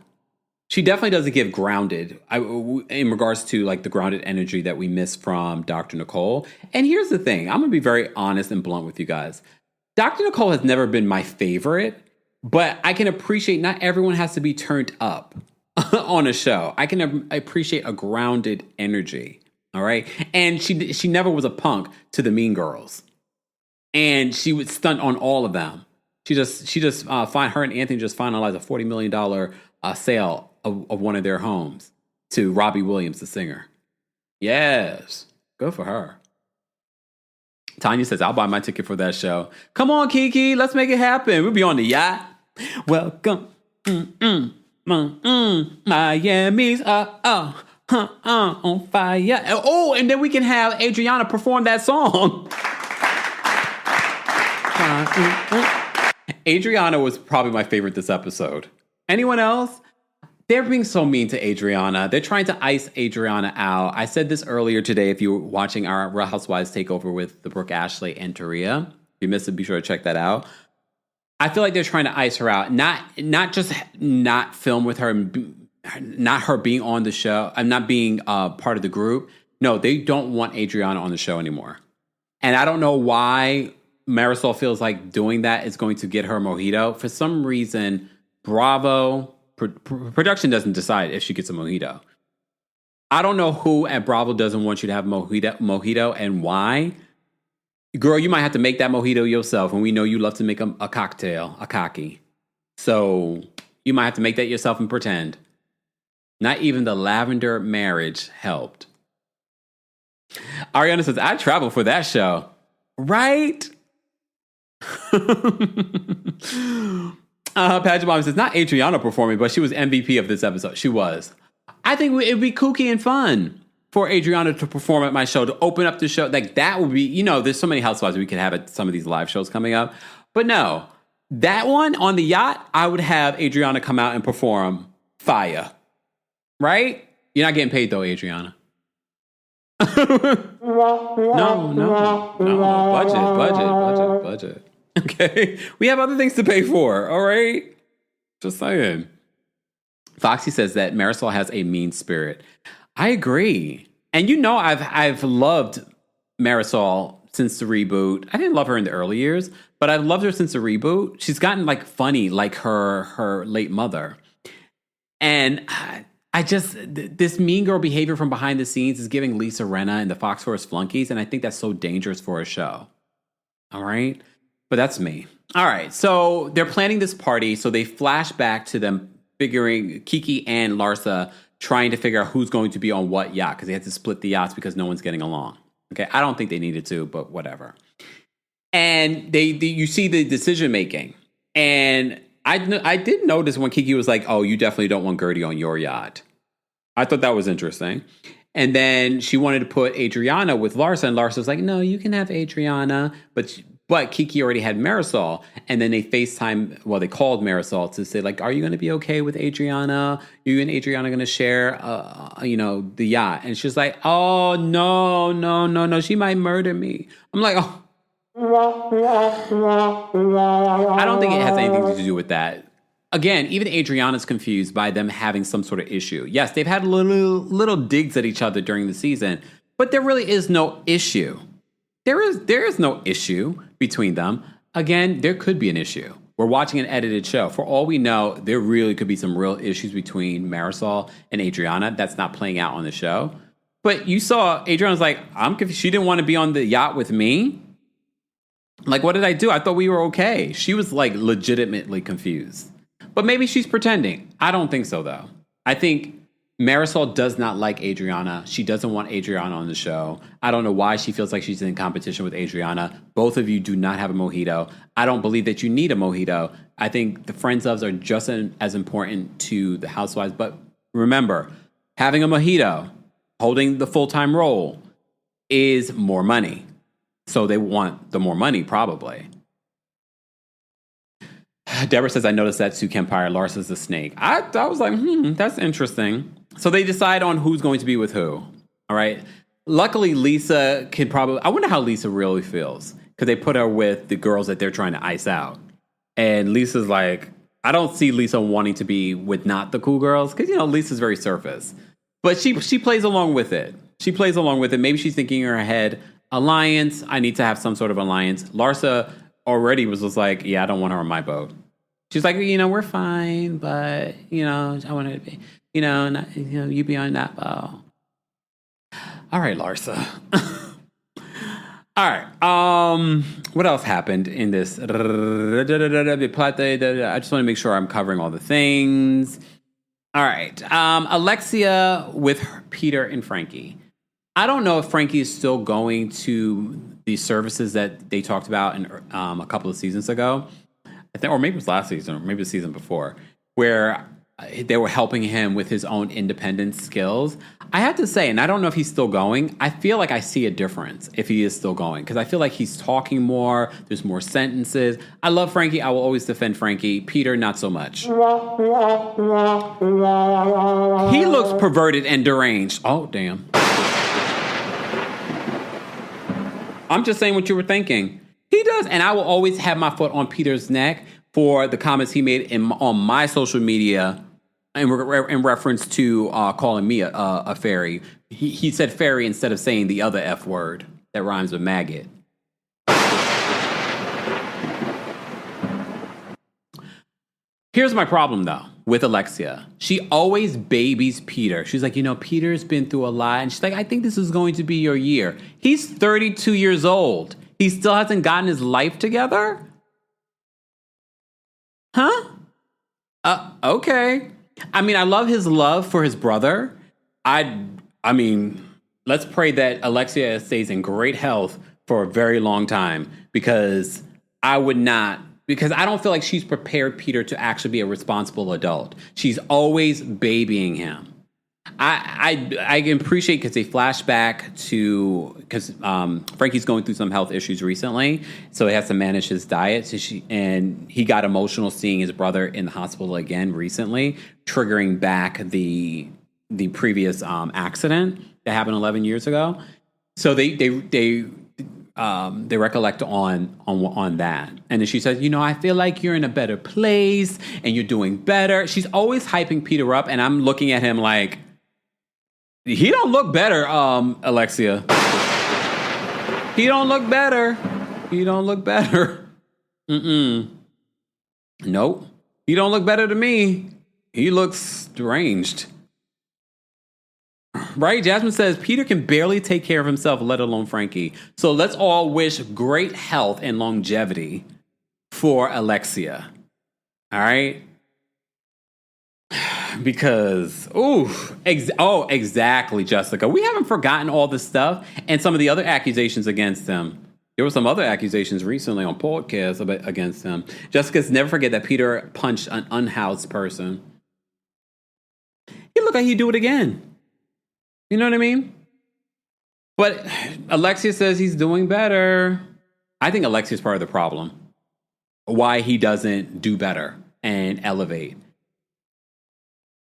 She definitely doesn't give grounded in regards to like the grounded energy that we miss from Dr. Nicole. And here's the thing. I'm going to be very honest and blunt with you guys. Dr. Nicole has never been my favorite, but I can appreciate not everyone has to be turned up on a show. I can appreciate a grounded energy. All right. And she never was a punk to the Mean Girls. And she would stunt on all of them. Her and Anthony just finalized a $40 million sale of one of their homes to Robbie Williams, the singer. Yes. Good for her. Tanya says, I'll buy my ticket for that show. Come on, Kiki. Let's make it happen. We'll be on the yacht. Welcome. Miami's on fire. Oh, and then we can have Adriana perform that song. Adriana was probably my favorite this episode. Anyone else? They're being so mean to Adriana. They're trying to ice Adriana out. I said this earlier today if you were watching our Real Housewives takeover with the Brooke, Ashley, and Taria. If you missed it, be sure to check that out. I feel like they're trying to ice her out. Not just not film with her, not her being on the show. I'm not being part of the group. No, they don't want Adriana on the show anymore. And I don't know why Marisol feels like doing that is going to get her a mojito. For some reason, Bravo... Production doesn't decide if she gets a mojito. I don't know who at Bravo doesn't want you to have mojito and why. Girl, you might have to make that mojito yourself, and we know you love to make a cocktail, a cocky. So you might have to make that yourself and pretend. Not even the lavender marriage helped. Ariana says, I travel for that show. Right? Paget Mom says, not Adriana performing, but she was MVP of this episode. She was. I think it'd be kooky and fun for Adriana to perform at my show, to open up the show. Like, that would be, there's so many housewives we could have at some of these live shows coming up. But no, that one on the yacht, I would have Adriana come out and perform fire. Right? You're not getting paid though, Adriana. No. Budget. Okay. We have other things to pay for. All right. Just saying. Foxy says that Marisol has a mean spirit. I agree. And I've loved Marisol since the reboot. I didn't love her in the early years, but I've loved her since the reboot. She's gotten like funny, like her late mother. And I just, this mean girl behavior from behind the scenes is giving Lisa Rinna and the Fox Force flunkies. And I think that's so dangerous for a show. All right. But that's me. All right. So they're planning this party. So they flash back to them figuring Kiki and Larsa trying to figure out who's going to be on what yacht, because they had to split the yachts because no one's getting along. Okay, I don't think they needed to, but whatever. And you see the decision making, and I did notice when Kiki was like, "Oh, you definitely don't want Guerdy on your yacht." I thought that was interesting. And then she wanted to put Adriana with Larsa, and Larsa was like, "No, you can have Adriana," But Kiki already had Marisol, and then they they called Marisol to say, like, are you going to be okay with Adriana? You and Adriana going to share, the yacht? And she's like, oh, no, she might murder me. I'm like, oh. I don't think it has anything to do with that. Again, even Adriana's confused by them having some sort of issue. Yes, they've had little digs at each other during the season, but there really is no issue. There is no issue between them. Again, there could be an issue. We're watching an edited show. For all we know, there really could be some real issues between Marisol and Adriana that's not playing out on the show. But you saw Adriana's like, I'm confused. She didn't want to be on the yacht with me. Like, what did I do? I thought we were okay. She was like legitimately confused. But maybe she's pretending. I don't think so, though. I think Marisol does not like Adriana. She doesn't want Adriana on the show. I don't know why she feels like she's in competition with Adriana. Both of you do not have a mojito. I don't believe that you need a mojito. I think the friends ofs are just as important to the housewives. But remember, having a mojito, holding the full-time role, is more money. So they want the more money, probably. Deborah says, I noticed that to Kempire. Larsa's the snake. I was like, that's interesting. So they decide on who's going to be with who. All right. Luckily, Lisa can probably... I wonder how Lisa really feels. Because they put her with the girls that they're trying to ice out. And Lisa's like... I don't see Lisa wanting to be with not the cool girls. Because, Lisa's very surface. But she plays along with it. She plays along with it. Maybe she's thinking in her head, alliance. I need to have some sort of alliance. Larsa already was just like, yeah, I don't want her on my boat. She's like, we're fine. But, I want her to be... you be on that boat. All right, Larsa. All right. What else happened in this? I just want to make sure I'm covering all the things. All right. Alexia with Peter and Frankie. I don't know if Frankie is still going to the services that they talked about in a couple of seasons ago. I think, or maybe it was last season, or maybe the season before, where they were helping him with his own independent skills. I have to say, and I don't know if he's still going, I feel like I see a difference if he is still going, because I feel like he's talking more, there's more sentences. I love Frankie. I will always defend Frankie. Peter, not so much. He looks perverted and deranged. Oh, damn. I'm just saying what you were thinking. He does, and I will always have my foot on Peter's neck for the comments he made on my social media in reference to calling me a fairy. He said fairy instead of saying the other F word that rhymes with maggot. Here's my problem, though, with Alexia. She always babies Peter. She's like, Peter's been through a lot. And she's like, I think this is going to be your year. He's 32 years old. He still hasn't gotten his life together? Huh? Okay. I mean, I love his love for his brother. I mean, let's pray that Alexia stays in great health for a very long time, because I don't feel like she's prepared Peter to actually be a responsible adult. She's always babying him. I can appreciate because they flash back to, because Frankie's going through some health issues recently, so he has to manage his diet. And he got emotional seeing his brother in the hospital again recently, triggering back the previous accident that happened 11 years ago. So they recollect on that. And then she says, I feel like you're in a better place and you're doing better. She's always hyping Peter up, and I'm looking at him like, he don't look better, Alexia. He don't look better. He don't look better. Nope. He don't look better to me. He looks estranged. Right? Jasmine says, Peter can barely take care of himself, let alone Frankie. So let's all wish great health and longevity for Alexia. All right? Because, exactly, Jessica. We haven't forgotten all this stuff and some of the other accusations against him. There were some other accusations recently on podcasts against him. Jessica's never forget that Peter punched an unhoused person. He looked like he'd do it again. You know what I mean? But Alexia says he's doing better. I think Alexia's part of the problem. Why he doesn't do better and elevate.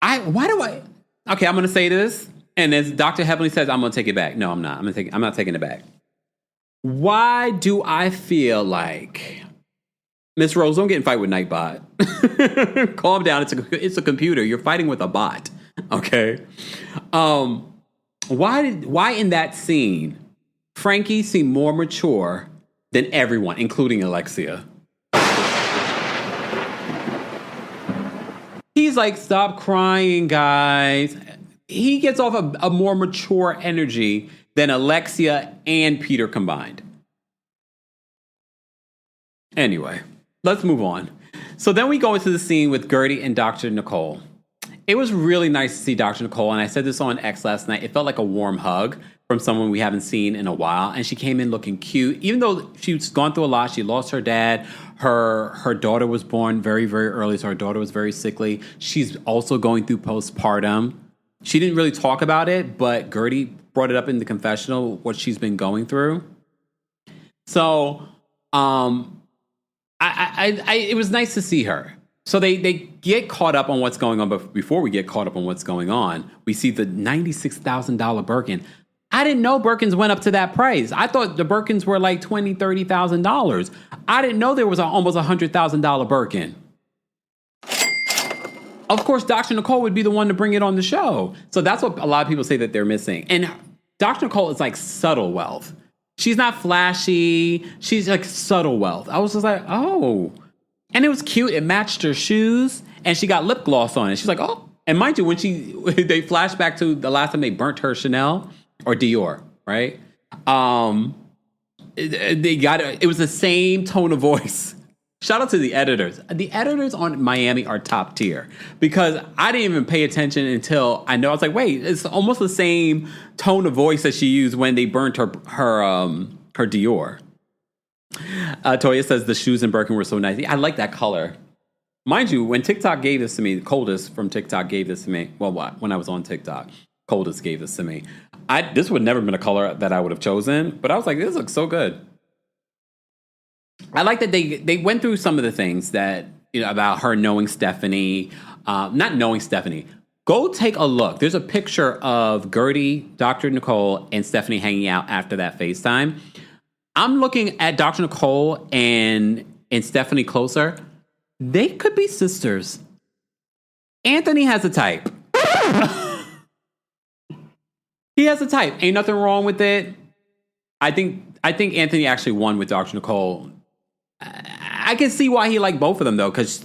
Okay, I'm going to say this, and as Dr. Heavenly says, I'm going to take it back. No, I'm not. I'm not taking it back. Why do I feel like, Miss Rose, don't get in a fight with Nightbot. Calm down. It's a computer. You're fighting with a bot. Okay. Why in that scene, Frankie seemed more mature than everyone, including Alexia? He's like, stop crying, guys. He gets off a more mature energy than Alexia and Peter combined. Anyway, let's move on. So then we go into the scene with Gertie and Dr. Nicole. It was really nice to see Dr. Nicole, and I said this on X last night. It felt like a warm hug from someone we haven't seen in a while, and she came in looking cute. Even though she's gone through a lot, she lost her dad. Her daughter was born very, very early, so her daughter was very sickly. She's also going through postpartum. She didn't really talk about it, but Gertie brought it up in the confessional, what she's been going through. So, it was nice to see her. So they get caught up on what's going on, but before we get caught up on what's going on, we see the $96,000 Birkin. I didn't know Birkins went up to that price. I thought the Birkins were like $20,000, $30,000. I didn't know there was almost $100,000 Birkin. Of course, Dr. Nicole would be the one to bring it on the show. So that's what a lot of people say that they're missing. And Dr. Nicole is like subtle wealth. She's not flashy. She's like subtle wealth. I was just like, oh. And it was cute. It matched her shoes. And she got lip gloss on it. She's like, oh. And mind you, when they flash back to the last time they burnt her Chanel or Dior, right? It was the same tone of voice. Shout out to the editors. The editors on Miami are top tier because I didn't even pay attention until I was like, wait, it's almost the same tone of voice that she used when they burnt her Dior. Toya says the shoes in Birkin were so nice. I like that color. Mind you, when TikTok gave this to me, Coldest from TikTok gave this to me. Well, when I was on TikTok, Coldest gave this to me. This would never have been a color that I would have chosen, but I was like, this looks so good. I like that they went through some of the things that, about her knowing Stephanie, not knowing Stephanie. Go take a look. There's a picture of Gertie, Dr. Nicole, and Stephanie hanging out after that FaceTime. I'm looking at Dr. Nicole and Stephanie closer. They could be sisters. Anthony has a type. He has a type. Ain't nothing wrong with it. I think Anthony actually won with Dr. Nicole. I can see why he liked both of them, though, because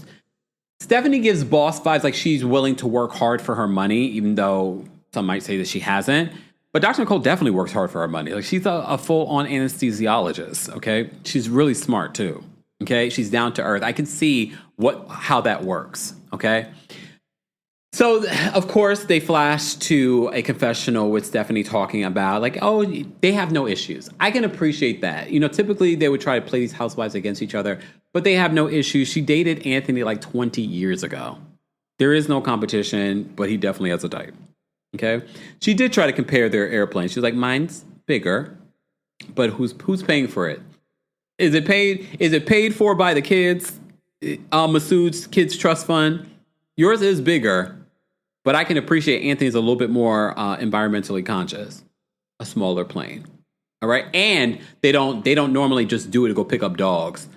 Stephanie gives boss vibes, like she's willing to work hard for her money, even though some might say that she hasn't. But Dr. Nicole definitely works hard for her money. Like, she's a full-on anesthesiologist, okay? She's really smart, too, okay? She's down to earth. I can see how that works, okay? So, of course, they flash to a confessional with Stephanie talking about, like, oh, they have no issues. I can appreciate that. You know, typically they would try to play these housewives against each other, but they have no issues. She dated Anthony like 20 years ago. There is no competition, but he definitely has a type. Okay? She did try to compare their airplanes. She was like, mine's bigger, but who's paying for it? Is it paid for by the kids? Masood's Kids Trust Fund? Yours is bigger, but I can appreciate Anthony's a little bit more environmentally conscious. A smaller plane. All right? And they don't normally just do it to go pick up dogs.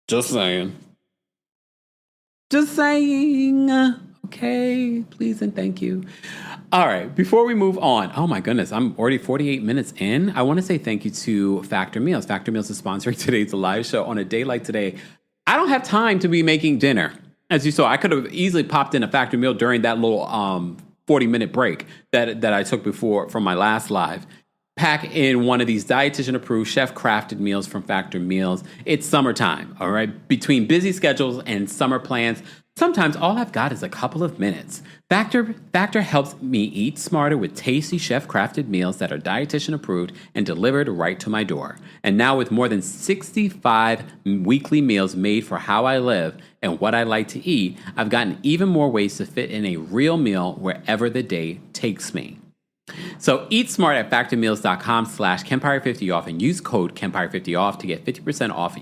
Just saying. Just saying. Okay, please and thank you. All right, before we move on, oh my goodness, I'm already 48 minutes in. I want to say thank you to Factor Meals. Factor Meals is sponsoring today's live show. On a day like today, I don't have time to be making dinner. As you saw, I could have easily popped in a Factor Meal during that little 40-minute break that I took before from my last live. Pack in one of these dietitian-approved, chef-crafted meals from Factor Meals. It's summertime, all right? Between busy schedules and summer plans, sometimes all I've got is a couple of minutes. Factor helps me eat smarter with tasty chef-crafted meals that are dietitian-approved and delivered right to my door. And now with more than 65 weekly meals made for how I live and what I like to eat, I've gotten even more ways to fit in a real meal wherever the day takes me. So eat smart at factormeals.com/Kempire50off and use code Kempire50off to get 50% off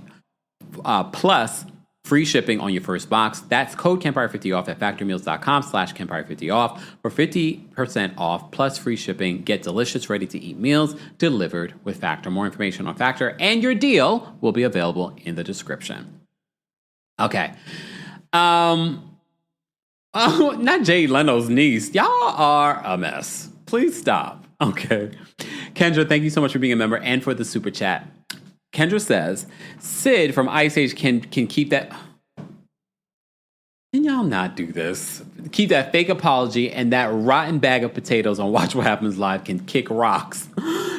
plus free shipping on your first box. That's code Kempire50off at factormeals.com/Kempire50off for 50% off plus free shipping. Get delicious, ready-to-eat meals delivered with Factor. More information on Factor and your deal will be available in the description. Okay. Oh, not Jay Leno's niece. Y'all are a mess. Please stop. Okay. Kendra, thank you so much for being a member and for the super chat. Kendra says, Sid from Ice Age can keep that... Can y'all not do this? Keep that fake apology, and that rotten bag of potatoes on Watch What Happens Live can kick rocks.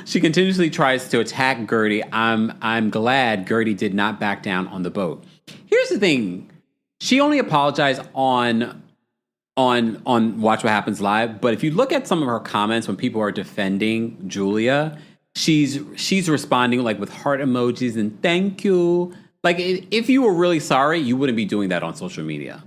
She continuously tries to attack Guerdy. I'm glad Guerdy did not back down on the boat. Here's the thing. She only apologized on Watch What Happens Live, but if you look at some of her comments when people are defending Julia, she's responding like with heart emojis and thank you. Like if you were really sorry, you wouldn't be doing that on social media.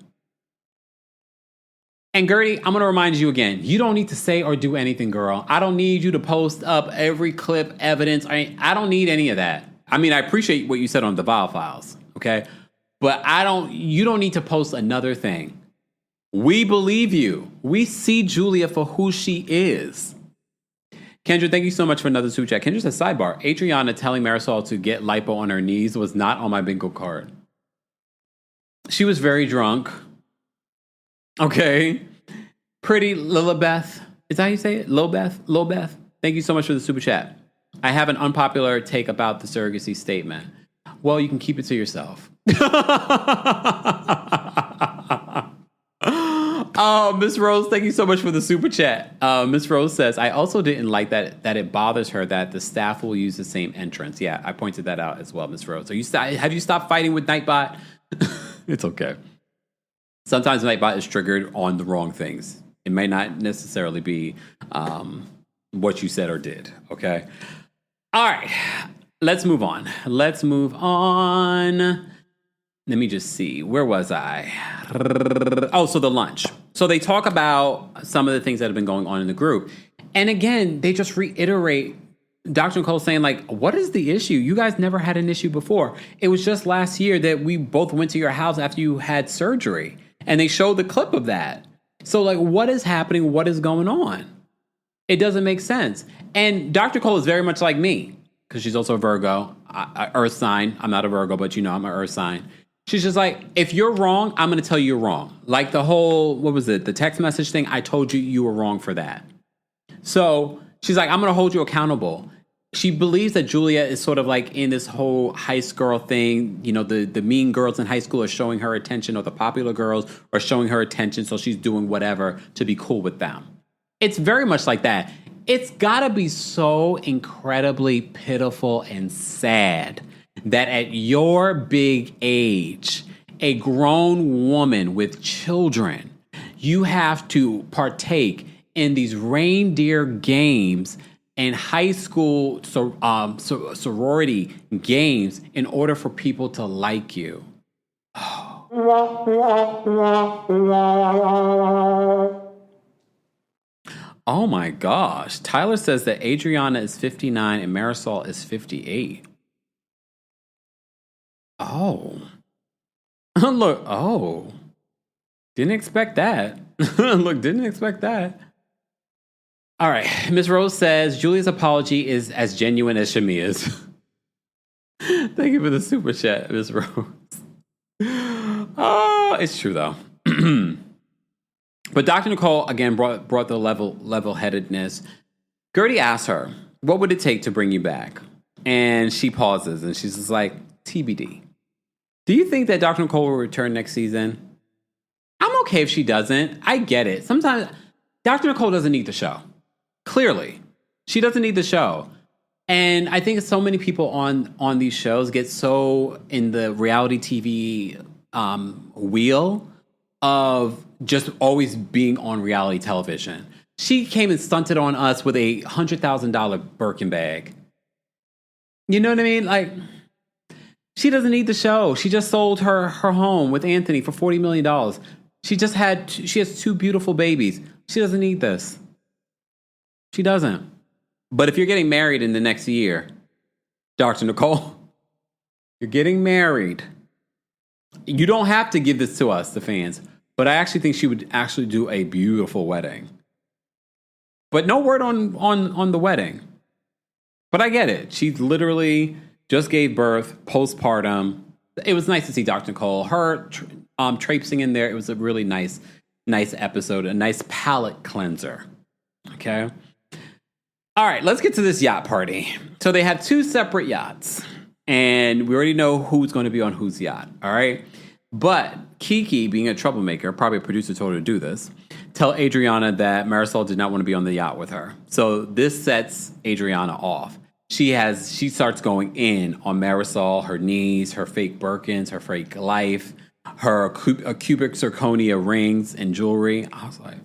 And Gertie, I'm going to remind you again, you don't need to say or do anything, girl. I don't need you to post up every clip, evidence. I don't need any of that. I mean, I appreciate what you said on the Vile Files, okay? But you don't need to post another thing. We believe you. We see Julia for who she is. Kendra, thank you so much for another super chat. Kendra says, sidebar, Adriana telling Marisol to get lipo on her knees was not on my bingo card. She was very drunk. Okay. Pretty Lilibeth. Is that how you say it? Lilbeth. Thank you so much for the super chat. I have an unpopular take about the surrogacy statement. Well, you can keep it to yourself. Oh, Miss Rose, thank you so much for the super chat. Miss Rose says, I also didn't like that it bothers her that the staff will use the same entrance. Yeah, I pointed that out as well, Miss Rose. Have you stopped fighting with Nightbot? It's okay. Sometimes Nightbot is triggered on the wrong things. It may not necessarily be what you said or did, okay? All right, let's move on. Let me just see. Where was I? Oh, so the lunch. So they talk about some of the things that have been going on in the group. And again, they just reiterate Dr. Nicole saying, like, what is the issue? You guys never had an issue before. It was just last year that we both went to your house after you had surgery. And they showed the clip of that. So, like, what is happening? What is going on? It doesn't make sense. And Dr. Cole is very much like me, because she's also a Virgo, Earth sign. I'm not a Virgo, but I'm an Earth sign. She's just like, if you're wrong, I'm going to tell you you're wrong. Like the whole, what was it? The text message thing. I told you were wrong for that. So she's like, I'm going to hold you accountable. She believes that Julia is sort of like in this whole high school thing. You know, the mean girls in high school are showing her attention, or the popular girls are showing her attention. So she's doing whatever to be cool with them. It's very much like that. It's got to be so incredibly pitiful and sad that at your big age, a grown woman with children, you have to partake in these reindeer games and high school sorority games in order for people to like you. Oh my gosh. Tyler says that Adriana is 59 and Marisol is 58. Oh. Look, oh. Didn't expect that. Look, didn't expect that. All right. Miss Rose says Julia's apology is as genuine as Shamia's. Thank you for the super chat, Miss Rose. Oh, it's true though. But Dr. Nicole again brought the level-headedness. Gertie asked her, "What would it take to bring you back?" And she pauses and she's just like, "TBD." Do you think that Dr. Nicole will return next season? I'm okay if she doesn't. I get it. Sometimes Dr. Nicole doesn't need the show. Clearly, she doesn't need the show. And I think so many people on these shows get so in the reality TV wheel of just always being on reality television. She came and stunted on us with a $100,000 Birkin bag. You know what I mean? Like, she doesn't need the show. She just sold her home with Anthony for $40 million. She has 2 beautiful babies. She doesn't need this. She doesn't. But if you're getting married in the next year, Dr. Nicole, you're getting married. You don't have to give this to us, the fans. But I actually think she would actually do a beautiful wedding. But no word on the wedding. But I get it. She literally just gave birth, postpartum. It was nice to see Dr. Nicole. Her traipsing in there. It was a really nice episode. A nice palate cleanser. Okay? All right, let's get to this yacht party. So they have 2 separate yachts. And we already know who's going to be on whose yacht. All right? But Kiki, being a troublemaker, probably a producer told her to do this, tell Adriana that Marisol did not want to be on the yacht with her. So this sets Adriana off. She starts going in on Marisol, her knees, her fake Birkins, her fake life, her cubic zirconia rings and jewelry. I was like,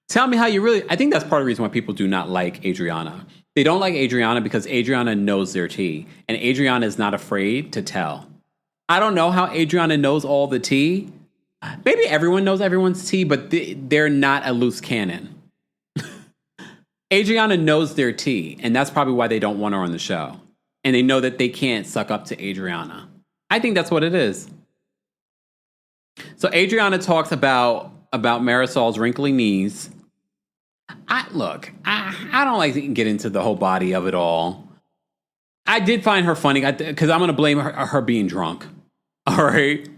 tell me how you really... I think that's part of the reason why people do not like Adriana. They don't like Adriana because Adriana knows their tea. And Adriana is not afraid to tell. I don't know how Adriana knows all the tea. Maybe everyone knows everyone's tea, but they're not a loose cannon. Adriana knows their tea, and that's probably why they don't want her on the show. And they know that they can't suck up to Adriana. I think that's what it is. So Adriana talks about Marisol's wrinkly knees. I don't like to get into the whole body of it all. I did find her funny because I'm going to blame her being drunk. All right.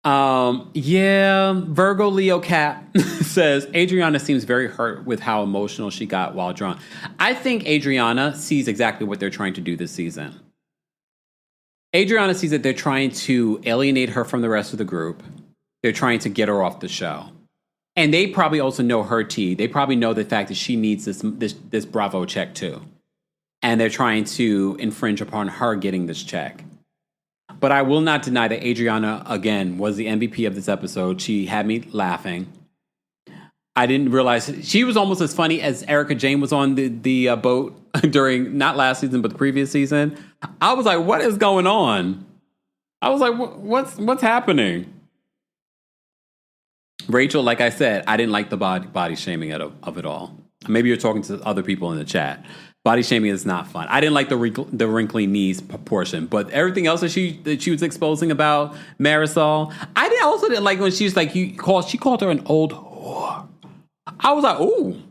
Virgo Leo Cap says Adriana seems very hurt with how emotional she got while drunk. I think Adriana sees exactly what they're trying to do this season. Adriana sees that they're trying to alienate her from the rest of the group. They're trying to get her off the show. And they probably also know her tea. They probably know the fact that she needs this Bravo check too. And they're trying to infringe upon her getting this check. But I will not deny that Adriana, again, was the MVP of this episode. She had me laughing. I didn't realize she was almost as funny as Erica Jane was on the boat during, not last season, but the previous season. I was like, what is going on? I was like, what's happening? Rachel, like I said, I didn't like the body shaming of it all. Maybe you're talking to other people in the chat. Body shaming is not fun. I didn't like the wrinkly knees portion, but everything else that she was exposing about Marisol, I also didn't like when she was like, she called her an old whore. I was like, ooh.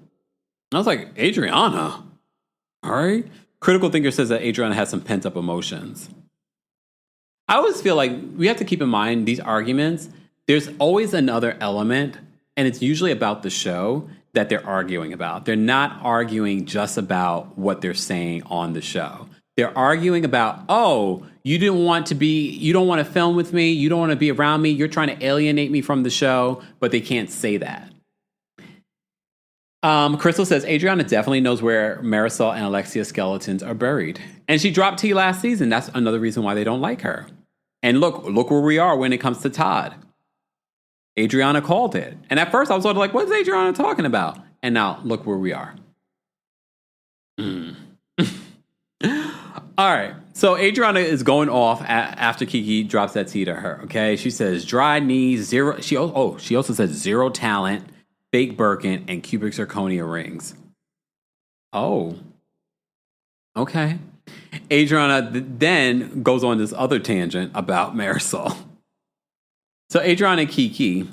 I was like, Adriana. All right. Critical Thinker says that Adriana has some pent up emotions. I always feel like we have to keep in mind these arguments. There's always another element, and it's usually about the show that they're arguing about. They're not arguing just about what they're saying on the show. They're arguing about, oh, you don't want to film with me, you don't want to be around me, you're trying to alienate me from the show, but they can't say that. Crystal says, Adriana definitely knows where Marisol and Alexia's skeletons are buried. And she dropped tea last season. That's another reason why they don't like her. And look where we are when it comes to Todd. Adriana called it. And at first I was sort of like, what is Adriana talking about? And now look where we are. All right. So Adriana is going off after Kiki drops that tea to her. Okay. She says dry knees, zero. She also says zero talent, fake Birkin, and cubic zirconia rings. Oh. Okay. Adriana then goes on this other tangent about Marisol. So Adriana and Kiki,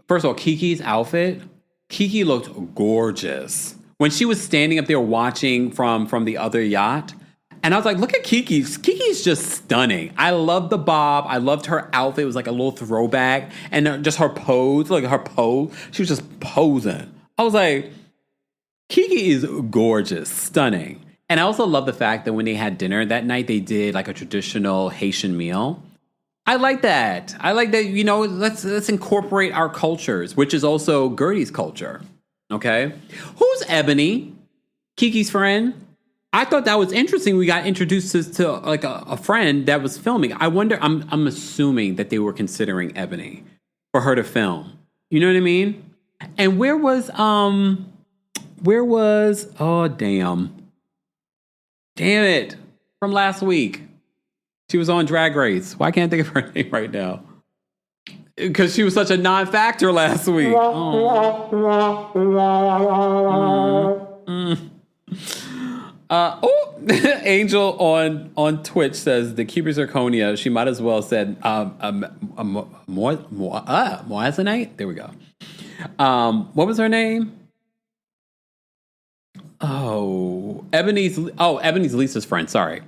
first of all, Kiki's outfit, Kiki looked gorgeous. When she was standing up there watching from the other yacht, and I was like, look at Kiki's. Kiki's just stunning. I love the bob. I loved her outfit. It was like a little throwback. And just her pose, like her pose. She was just posing. I was like, Kiki is gorgeous, stunning. And I also love the fact that when they had dinner that night, they did like a traditional Haitian meal. I like that. You know, let's incorporate our cultures, which is also Gertie's culture. Okay. Who's Ebony? Kiki's friend? I thought that was interesting. We got introduced to like a friend that was filming. I wonder, I'm assuming that they were considering Ebony for her to film. You know what I mean? And where was, oh, damn it. From last week. She was on Drag Race. Why can't I think of her name right now? Because she was such a non-factor last week. Angel on Twitch says the cubic zirconia. She might as well said moissanite. There we go. What was her name? Ebony's Lisa's friend. Sorry,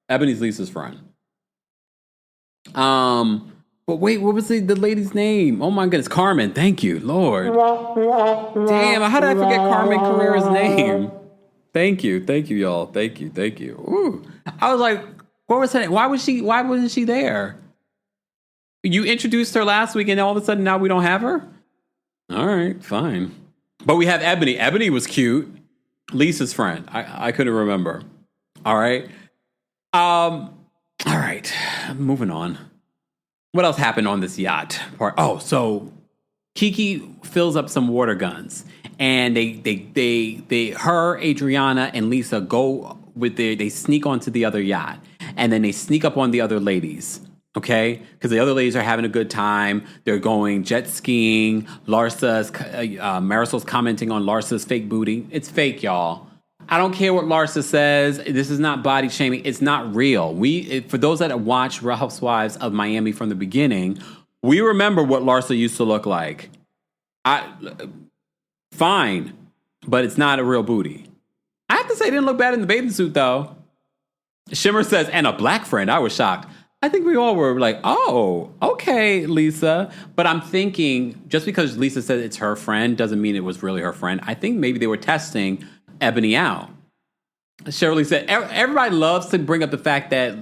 Ebony's Lisa's friend. But wait, what was the lady's name? Oh my goodness, Carmen. Thank you, Lord. Damn, how did I forget Carmen Carrera's name? Thank you, y'all. Thank you. Ooh. I was like, what was her name? Why wasn't she there? You introduced her last week and all of a sudden now we don't have her? All right, fine. But we have Ebony. Ebony was cute. Lisa's friend. I couldn't remember. All right. All right. Moving on. What else happened on this yacht part? Oh, so Kiki fills up some water guns. And her, Adriana, and Lisa go they sneak onto the other yacht. And then they sneak up on the other ladies. Okay? Because the other ladies are having a good time. They're going jet skiing. Marisol's commenting on Larsa's fake booty. It's fake, y'all. I don't care what Larsa says. This is not body shaming. It's not real. For those that have watched Real Housewives of Miami from the beginning, we remember what Larsa used to look like. Fine, but it's not a real booty. I have to say, it didn't look bad in the bathing suit, though. Shimmer says, and a black friend. I was shocked. I think we all were like, oh, okay, Lisa. But I'm thinking, just because Lisa said it's her friend doesn't mean it was really her friend. I think maybe they were testing Ebony out. Shirley said, everybody loves to bring up the fact that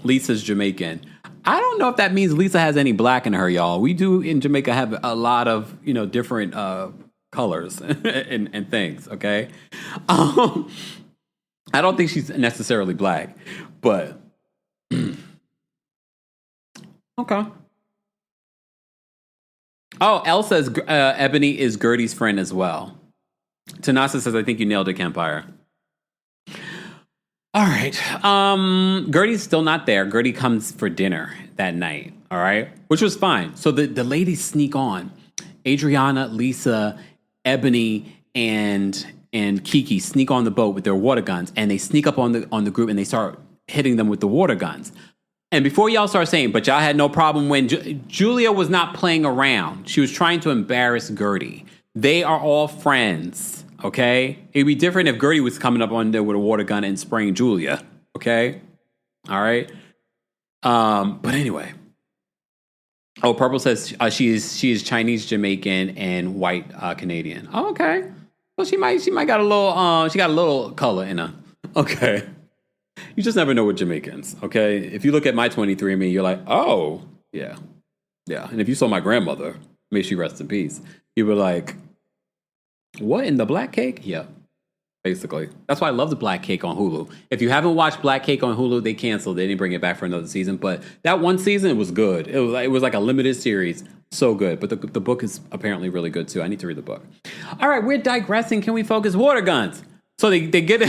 Lisa's Jamaican. I don't know if that means Lisa has any black in her, y'all. We do in Jamaica have a lot of, different colors and things, okay? I don't think she's necessarily black, but okay. Oh, Elle says Ebony is Gertie's friend as well. Tanasa says, I think you nailed it, Kempire. All right. Gertie's still not there. Gertie comes for dinner that night, all right? Which was fine. So the ladies sneak on. Adriana, Lisa, Ebony, and Kiki sneak on the boat with their water guns, and they sneak up on the group, and they start hitting them with the water guns. And before y'all start saying, but y'all had no problem when Julia was not playing around. She was trying to embarrass Gertie. They are all friends, okay? It'd be different if Gertie was coming up on there with a water gun and spraying Julia, okay? All right? But anyway. Oh, Purple says she is Chinese, Jamaican, and white Canadian. Oh, okay. Well, she might got a little she got a little color in her. Okay. You just never know with Jamaicans, okay? If you look at my 23andMe, you're like, oh, yeah. Yeah. And if you saw my grandmother, may she rest in peace, you were like, what, in the black cake? Yeah. basically. That's why I love the Black Cake on Hulu. If you haven't watched Black Cake on Hulu, they canceled. They didn't bring it back for another season. But that one season was good. It was like a limited series. So good. But the book is apparently really good, too. I need to read the book. All right, we're digressing. Can we focus? Water guns. So they get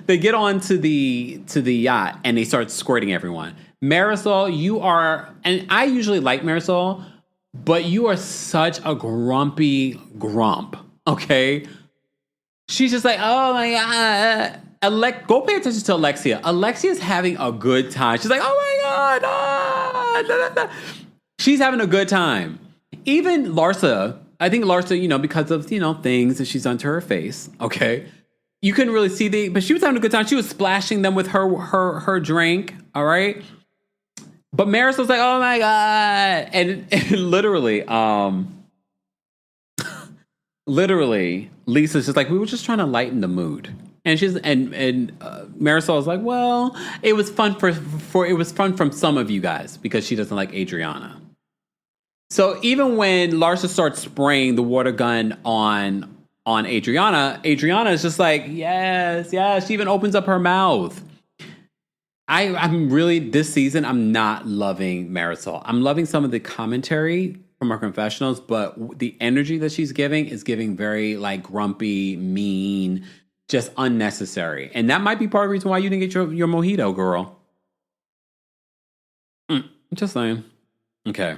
they get onto the yacht, and they start squirting everyone. Marisol, you are... And I usually like Marisol, but you are such a grumpy grump, okay? She's just like, oh my God. Go pay attention to Alexia. Alexia's having a good time. She's like, oh my God. She's having a good time. Even Larsa, I think Larsa, because of, things that she's done to her face, okay? You couldn't really see but she was having a good time. She was splashing them with her drink, all right? But Marisol's like, oh my God. And literally, Lisa's just like, we were just trying to lighten the mood. And Marisol is like, well, it was fun it was fun from some of you guys because she doesn't like Adriana. So even when Larsa starts spraying the water gun on Adriana is just like, yes. She even opens up her mouth. I'm really, this season, I'm not loving Marisol. I'm loving some of the commentary from her confessionals, but the energy that she's giving is giving very like grumpy, mean, just unnecessary. And that might be part of the reason why you didn't get your mojito, girl. Just saying. Okay.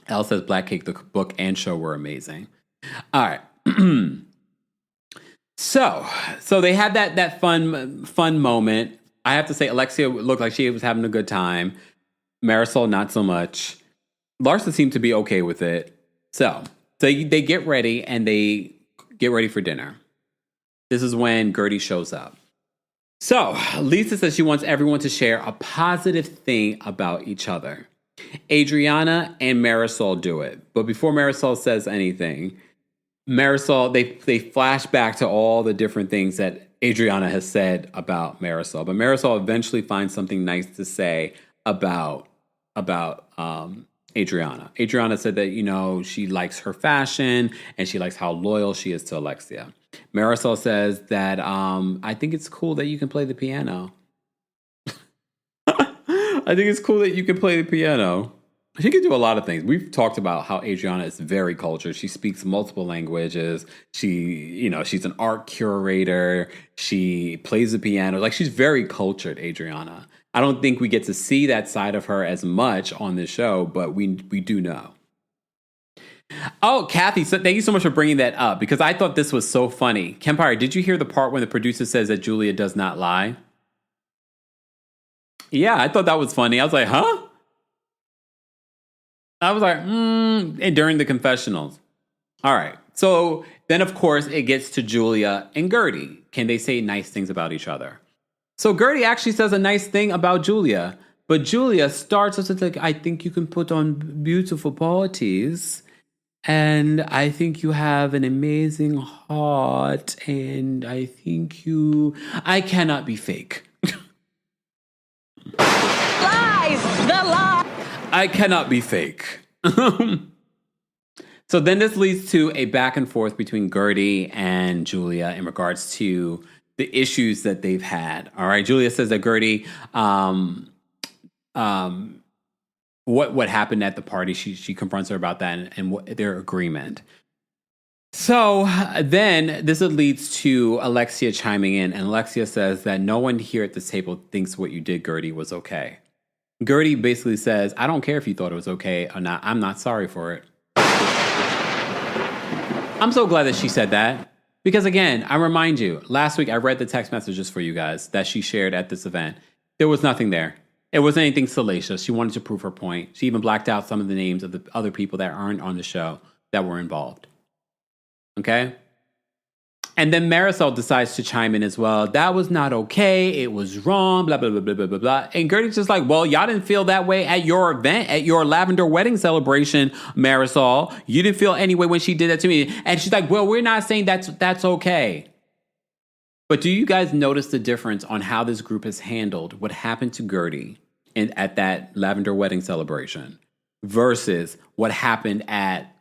Elle says Black Cake, the book and show were amazing. All right. So they had that fun moment. I have to say, Alexia looked like she was having a good time. Marisol, not so much. Larsa seemed to be okay with it. So they get ready, and they get ready for dinner. This is when Guerdy shows up. So Lisa says she wants everyone to share a positive thing about each other. Adriana and Marisol do it. But before Marisol says anything, Marisol, they flash back to all the different things that Adriana has said about Marisol. But Marisol eventually finds something nice to say about Adriana. Adriana said that, she likes her fashion and she likes how loyal she is to Alexia. Marisol says that, I think it's cool that you can play the piano. I think it's cool that you can play the piano. She can do a lot of things. We've talked about how Adriana is very cultured. She speaks multiple languages. She's an art curator. She plays the piano. Like, she's very cultured, Adriana. I don't think we get to see that side of her as much on this show, but we do know. Oh, Kathy, so thank you so much for bringing that up because I thought this was so funny. Kempire, did you hear the part when the producer says that Julia does not lie? Yeah, I thought that was funny. I was like, huh? I was like, and during the confessionals. All right. So then, of course, it gets to Julia and Guerdy. Can they say nice things about each other? So Guerdy actually says a nice thing about Julia. But Julia starts us with like, I think you can put on beautiful parties. And I think you have an amazing heart. And I think I cannot be fake. Lies! The lie! I cannot be fake. So then this leads to a back and forth between Guerdy and Julia in regards to the issues that they've had. All right. Julia says that Guerdy, what happened at the party, she confronts her about that and what their agreement. So then this leads to Alexia chiming in, and Alexia says that no one here at this table thinks what you did, Guerdy, was okay. Guerdy basically says, I don't care if you thought it was okay or not. I'm not sorry for it. I'm so glad that she said that. Because again, I remind you, last week I read the text messages for you guys that she shared at this event. There was nothing there. It wasn't anything salacious. She wanted to prove her point. She even blacked out some of the names of the other people that aren't on the show that were involved. Okay? And then Marisol decides to chime in as well. That was not okay. It was wrong. Blah, blah, blah, blah, blah, blah, blah. And Gertie's just like, well, y'all didn't feel that way at your event, at your lavender wedding celebration, Marisol. You didn't feel any way when she did that to me. And she's like, well, we're not saying that's okay. But do you guys notice the difference on how this group has handled what happened to Gertie at that lavender wedding celebration versus what happened at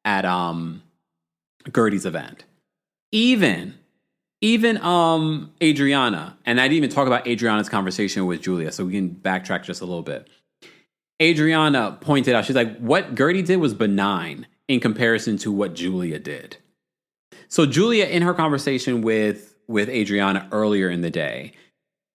Gertie's event? Even even Adriana, and I didn't even talk about Adriana's conversation with Julia, so we can backtrack just a little bit. Adriana pointed out, she's like, what Gertie did was benign in comparison to what Julia did. So Julia, in her conversation with Adriana earlier in the day,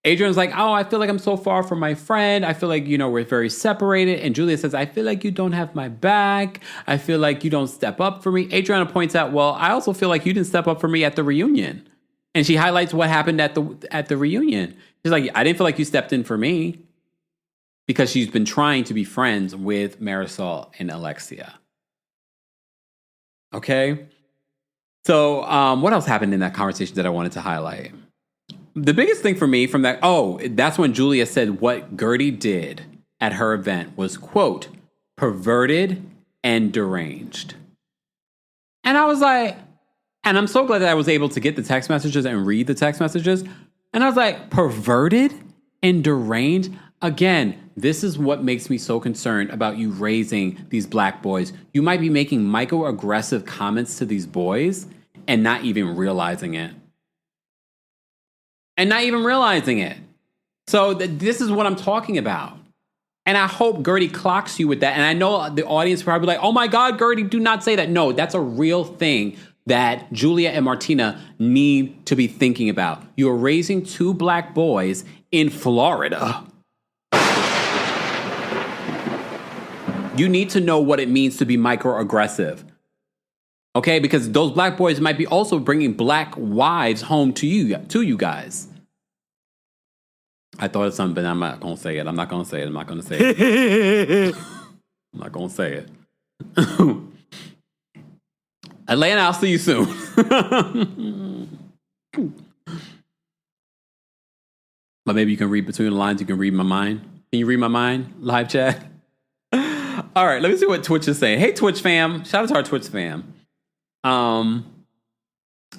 Adriana's like, oh, I feel like I'm so far from my friend. I feel like, we're very separated. And Julia says, I feel like you don't have my back. I feel like you don't step up for me. Adriana points out, well, I also feel like you didn't step up for me at the reunion. And she highlights what happened at the reunion. She's like, I didn't feel like you stepped in for me, because she's been trying to be friends with Marisol and Alexia. Okay? So what else happened in that conversation that I wanted to highlight? The biggest thing for me from that, that's when Julia said what Gertie did at her event was, quote, perverted and deranged. And I was like, and I'm so glad that I was able to get the text messages and read the text messages. And I was like, perverted and deranged? Again, this is what makes me so concerned about you raising these black boys. You might be making microaggressive comments to these boys and not even realizing it. So this is what I'm talking about. And I hope Gertie clocks you with that. And I know the audience is probably like, oh my God, Gertie, do not say that. No, that's a real thing that Julia and Martina need to be thinking about. You're raising two black boys in Florida. You need to know what it means to be microaggressive. Okay? Because those black boys might be also bringing black wives home to you guys. I thought of something, but I'm not going to say it. I'm not going to say it. Atlanta, I'll see you soon. But maybe you can read between the lines. You can read my mind. Can you read my mind? Live chat. All right, let me see what Twitch is saying. Hey, Twitch fam. Shout out to our Twitch fam.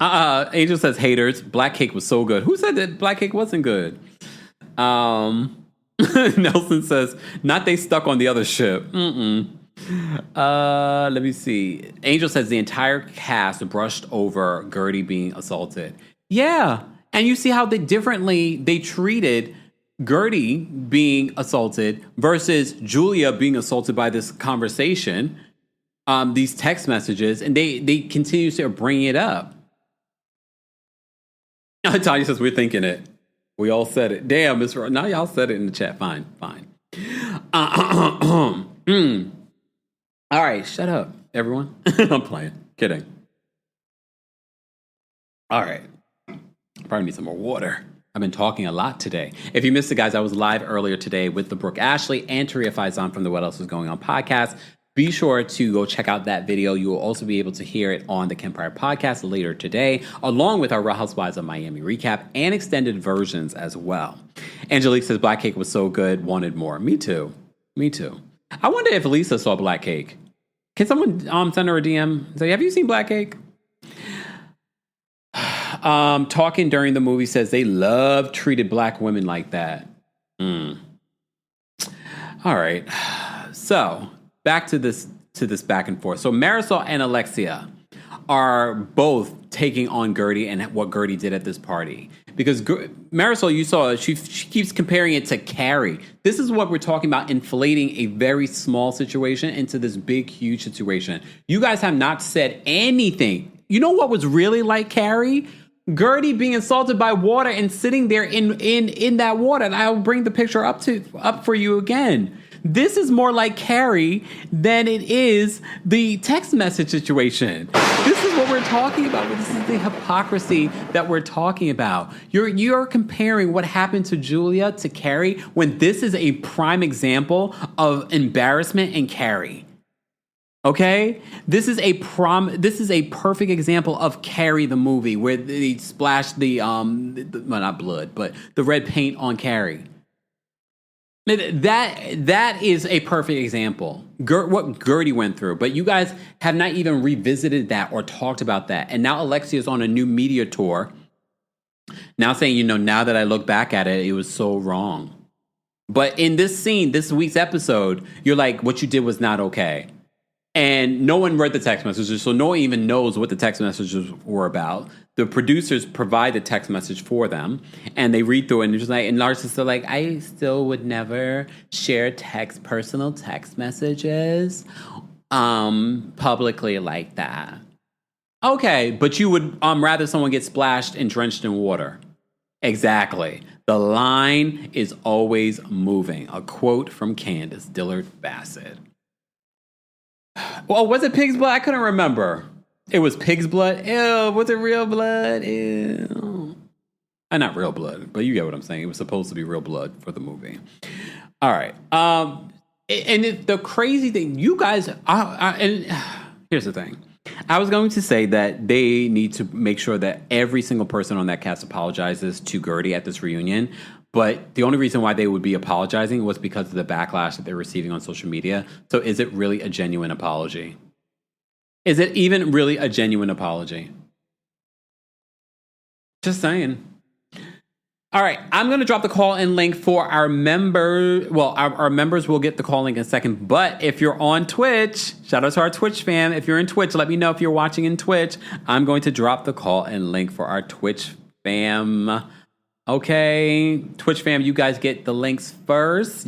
Angel says haters. Black cake was so good. Who said that black cake wasn't good? Nelson says, not they stuck on the other ship. Let me see. Angel says the entire cast brushed over Gertie being assaulted. Yeah. And you see how they treated Gertie being assaulted versus Julia being assaulted by this conversation, these text messages, and they continue to bring it up. Tanya says, we're thinking it. We all said it. Damn, now y'all said it in the chat. Fine. All right, shut up, everyone. I'm playing. Kidding. All right. Probably need some more water. I've been talking a lot today. If you missed it, guys, I was live earlier today with the Brooke Ashley and Taria Faison from the What Else Is Going On podcast. Be sure to go check out that video. You will also be able to hear it on the Kempire podcast later today, along with our Real Housewives of Miami recap and extended versions as well. Angelique says, Black Cake was so good, wanted more. Me too. I wonder if Lisa saw Black Cake. Can someone send her a DM and say, have you seen Black Cake? Talking during the movie says they love treated black women like that. All right. So back to this back and forth. So Marisol and Alexia are both taking on Gertie and what Gertie did at this party. Because Marisol, you saw, she keeps comparing it to Carrie. This is what we're talking about, inflating a very small situation into this big, huge situation. You guys have not said anything. You know what was really like Carrie? Gertie being assaulted by water and sitting there in that water. And I'll bring the picture up for you again. This is more like Carrie than it is the text message situation. This is what we're talking about. This is the hypocrisy that we're talking about. You're comparing what happened to Julia to Carrie when this is a prime example of embarrassment in Carrie. Okay? This is a perfect example of Carrie the movie where they splashed well, not blood, but the red paint on Carrie. That is a perfect example. What Gertie went through. But you guys have not even revisited that or talked about that. And now Alexia is on a new media tour. Now saying, now that I look back at it, it was so wrong. But in this scene, this week's episode, you're like, what you did was not okay. And no one read the text messages, so no one even knows what the text messages were about. the producers provide the text message for them, and they read through it, and it's just like, and Larsa's still like, I still would never share personal text messages, publicly like that. Okay, but you would rather someone get splashed and drenched in water. Exactly. The line is always moving. A quote from Candace Dillard Bassett. Well, was it pig's blood? I couldn't remember. It was pig's blood? Ew, was it real blood? Ew. Not real blood, but you get what I'm saying. It was supposed to be real blood for the movie. All right. The crazy thing, you guys, and here's the thing. I was going to say that they need to make sure that every single person on that cast apologizes to Guerdy at this reunion. But the only reason why they would be apologizing was because of the backlash that they're receiving on social media. So is it really a genuine apology? Is it even really a genuine apology? Just saying. All right, I'm going to drop the call-in link for our member. Well, our members will get the call link in a second. But if you're on Twitch, shout out to our Twitch fam. If you're in Twitch, let me know if you're watching in Twitch. I'm going to drop the call-in link for our Twitch fam. Okay, Twitch fam, you guys get the links first.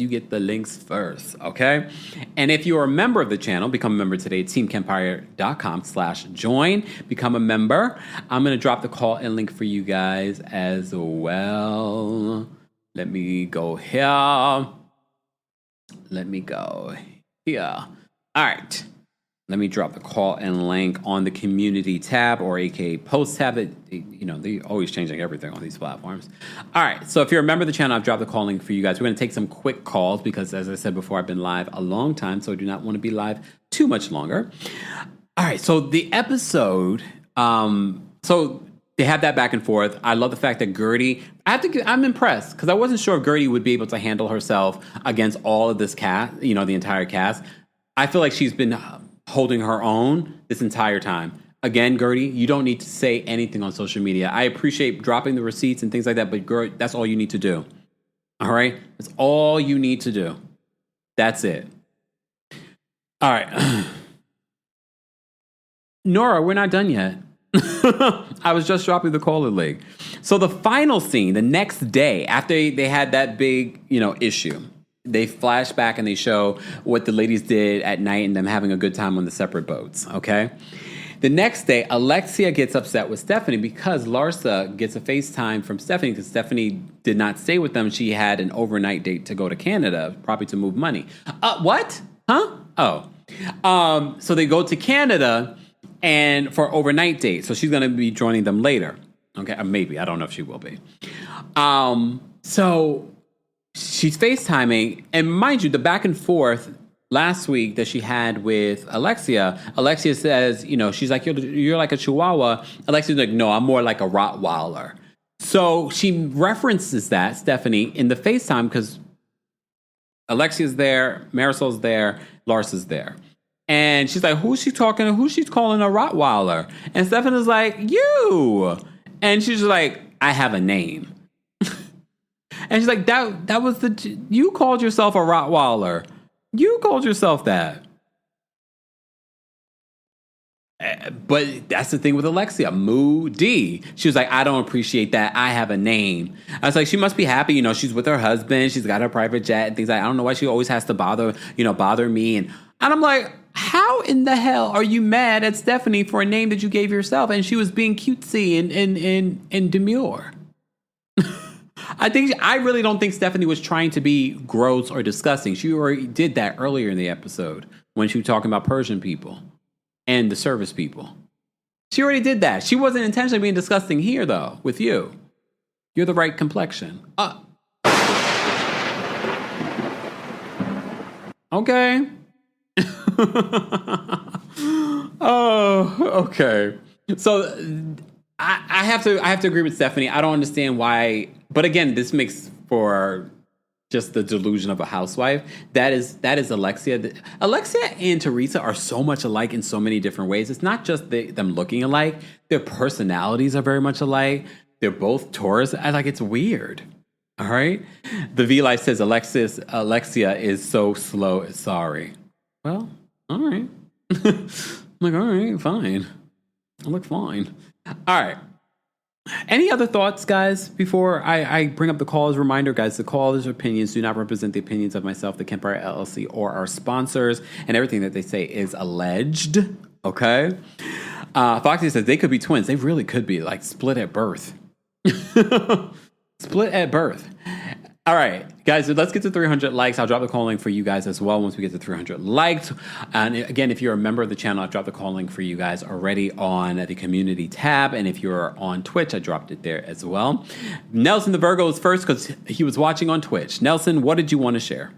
Okay? And if you are a member of the channel, become a member today at TheKempire.com/join. Become a member. I'm going to drop the call-in link for you guys as well. Let me go here. All right. Let me drop the call-in link on the community tab, or aka post tab. They're always changing everything on these platforms. All right, so if you're a member of the channel, I've dropped the call link for you guys. We're going to take some quick calls because, as I said before, I've been live a long time, so I do not want to be live too much longer. All right, so the episode, so they have that back and forth. I love the fact that Guerdy, I'm impressed because I wasn't sure if Guerdy would be able to handle herself against all of this cast, the entire cast. I feel like she's been holding her own this entire time. Again, Guerdy, you don't need to say anything on social media. I appreciate dropping the receipts and things like that, but Guerdy, that's all you need to do. All right? That's all you need to do. That's it. All right. Nora, we're not done yet. I was just dropping the call-in link. So the final scene, the next day, after they had that big, issue, they flash back and they show what the ladies did at night and them having a good time on the separate boats, okay? The next day, Alexia gets upset with Stephanie because Larsa gets a FaceTime from Stephanie because Stephanie did not stay with them. She had an overnight date to go to Canada, probably to move money. What? Huh? Oh. So they go to Canada and for overnight date. So she's going to be joining them later. Okay, maybe. I don't know if she will be. So she's FaceTiming, and mind you, the back and forth last week that she had with Alexia says, she's like, you're like a Chihuahua. Alexia's like, no, I'm more like a Rottweiler. So she references that, Stephanie, in the FaceTime because Alexia's there, Marisol's there, Larsa's there. And she's like, who's she talking to? Who's she calling a Rottweiler? And Stephanie's like, you. And she's like, I have a name. And she's like, that was you called yourself a Rottweiler. You called yourself that. But that's the thing with Alexia. Moody. She was like, I don't appreciate that. I have a name. I was like, she must be happy. She's with her husband. She's got her private jet and things like that. I don't know why she always has to bother me. And I'm like, how in the hell are you mad at Stephanie for a name that you gave yourself? And she was being cutesy and demure. I really don't think Stephanie was trying to be gross or disgusting. She already did that earlier in the episode when she was talking about Persian people and the service people. She already did that. She wasn't intentionally being disgusting here, though, with you. You're the right complexion. Okay. Oh, okay. So I have to agree with Stephanie. I don't understand why, but again, this makes for just the delusion of a housewife. That is Alexia. Alexia and Teresa are so much alike in so many different ways. It's not just them looking alike. Their personalities are very much alike. They're both Taurus. It's weird. All right. The V Life says Alexia is so slow. Sorry. Well, all right. I'm like, all right, fine. I look fine. All right. Any other thoughts, guys, before I bring up the callers? Reminder, guys, the callers' opinions do not represent the opinions of myself, the Kempire LLC, or our sponsors, and everything that they say is alleged, okay? Foxy says they could be twins. They really could be, like, split at birth. Split at birth. All right, guys, let's get to 300 likes. I'll drop the call link for you guys as well once we get to 300 likes. And again, if you're a member of the channel, I've dropped the call link for you guys already on the community tab. And if you're on Twitch, I dropped it there as well. Nelson the Virgo is first because he was watching on Twitch. Nelson, what did you want to share?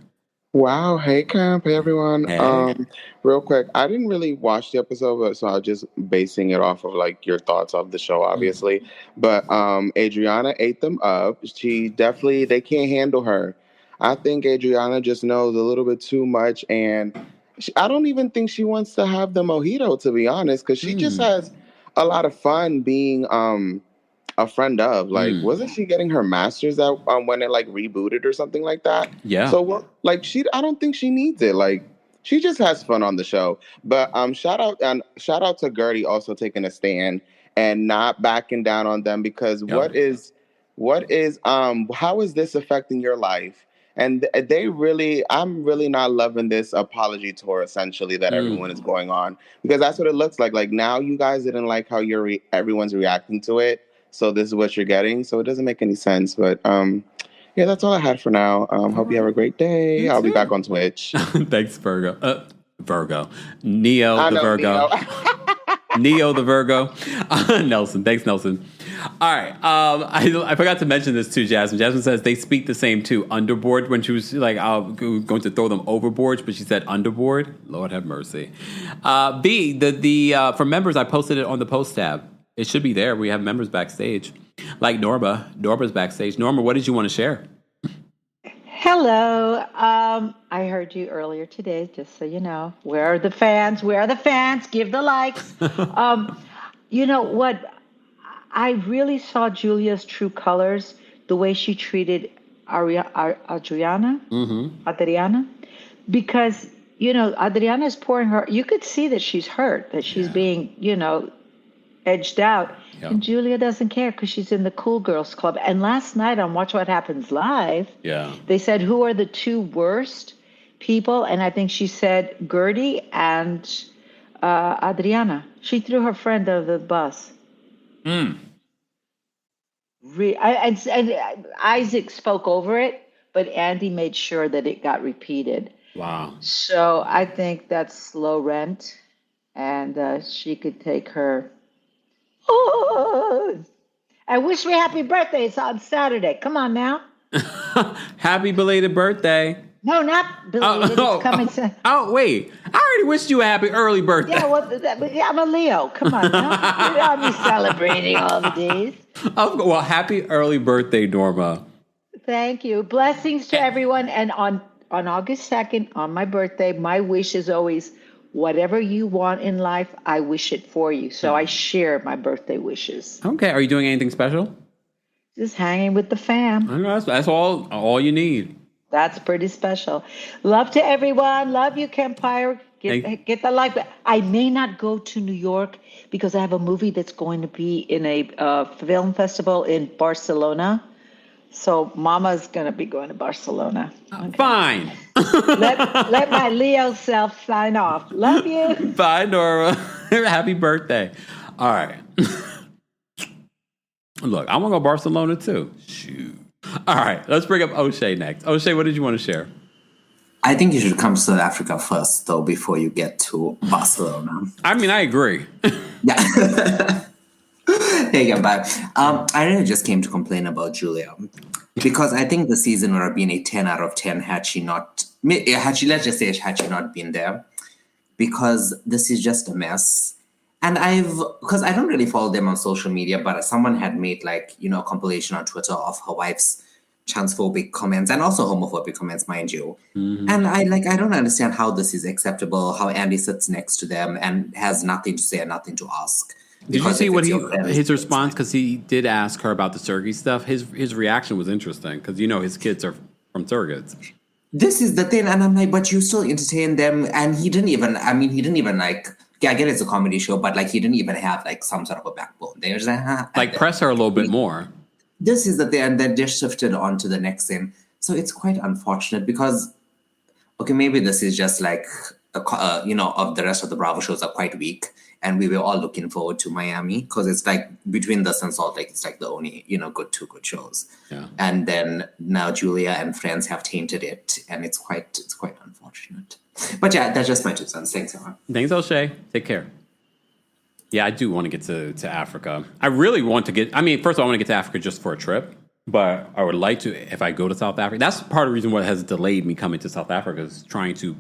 Wow. Hey, Camp. Hey, everyone. Hey. Real quick, I didn't really watch the episode, but so I was just basing it off of like your thoughts of the show, obviously. But Adriana ate them up. They can't handle her. I think Adriana just knows a little bit too much, and I don't even think she wants to have the mojito, to be honest, because she just has a lot of fun being a friend of. Like, wasn't she getting her master's at when it like rebooted or something like that? Yeah. So like I don't think she needs it. Like, she just has fun on the show. But shout out to Guerdy also taking a stand and not backing down on them, because how is this affecting your life? And I'm really not loving this apology tour, essentially, that everyone is going on, because that's what it looks like. Like, now you guys didn't like how everyone's reacting to it, so this is what you're getting. So it doesn't make any sense. But yeah, that's all I had for now. Hope you have a great day. I'll be back on Twitch. Thanks, Virgo. Neo the Virgo. Neo the Virgo. Nelson. Thanks, Nelson. All right. I forgot to mention this too, Jasmine. Jasmine says they speak the same too. Underboard, when she was like, I'm going to throw them overboard, but she said underboard. Lord have mercy. For members, I posted it on the post tab. It should be there. We have members backstage. Like Norma. Norma's backstage. Norma, what did you want to share? Hello. I heard you earlier today, just so you know. Where are the fans? Where are the fans? Give the likes. You know what? I really saw Julia's true colors, the way she treated Adriana, because, you know, Adriana is pouring her. You could see that she's hurt, that she's being, you know, edged out. Yeah. And Julia doesn't care because she's in the Cool Girls Club. And last night on Watch What Happens Live, they said, who are the two worst people? And I think she said Guerdy and Adriana. She threw her friend under the bus. And Issac spoke over it, but Andy made sure that it got repeated. Wow. So I think that's low rent, and she could take her. Oh, I wish me happy birthday. It's on Saturday. Come on now. Happy belated birthday. No, not belated. It's coming soon. Oh, wait. I already wished you a happy early birthday. Yeah, well, I'm a Leo. Come on now. You know I'll be celebrating all the days. Well, happy early birthday, Norma. Thank you. Blessings to everyone. And on August 2nd, on my birthday, my wish is always, whatever you want in life, I wish it for you. So I share my birthday wishes. Okay. Are you doing anything special? Just hanging with the fam. I know, that's all you need. That's pretty special. Love to everyone. Love you, Kempire. Get the like. I may not go to New York because I have a movie that's going to be in a film festival in Barcelona. So Mama's going to be going to Barcelona. Okay. Fine. let my Leo self sign off. Love you. Bye, Nora. Happy birthday. All right. Look, I want to go to Barcelona too. Shoot. All right, let's bring up O'Shea next. O'Shea, what did you want to share? I think you should come to South Africa first, though, before you get to Barcelona. I mean, I agree. Yeah. There you go, but I really just came to complain about Julia, because I think the season would have been a 10 out of 10 had she not been there, because this is just a mess. And because I don't really follow them on social media, but someone had made a compilation on Twitter of her wife's transphobic comments and also homophobic comments, mind you. Mm-hmm. And I don't understand how this is acceptable, how Andy sits next to them and has nothing to say and nothing to ask. Did you see what his response? Because he did ask her about the surrogate stuff. His reaction was interesting because his kids are from surrogates. This is the thing, and I'm like, but you still entertain them, and he didn't even I get it's a comedy show, but like he didn't even have like some sort of a backbone. They're just like press her a little bit more. This is that and then they shifted on to the next thing. So it's quite unfortunate because, okay, maybe this is just like, of the rest of the Bravo shows are quite weak. And we were all looking forward to Miami because it's like between this and Salt Lake, it's like the only, two good shows. Yeah. And then now Julia and friends have tainted it. And it's quite unfortunate. But yeah, that's just my 2 cents. Thanks, Emma. Thanks, O'Shea. Take care. Yeah, I do want to get to Africa. I really want to first of all, I want to get to Africa just for a trip. But I would like to, if I go to South Africa, that's part of the reason what has delayed me coming to South Africa is trying to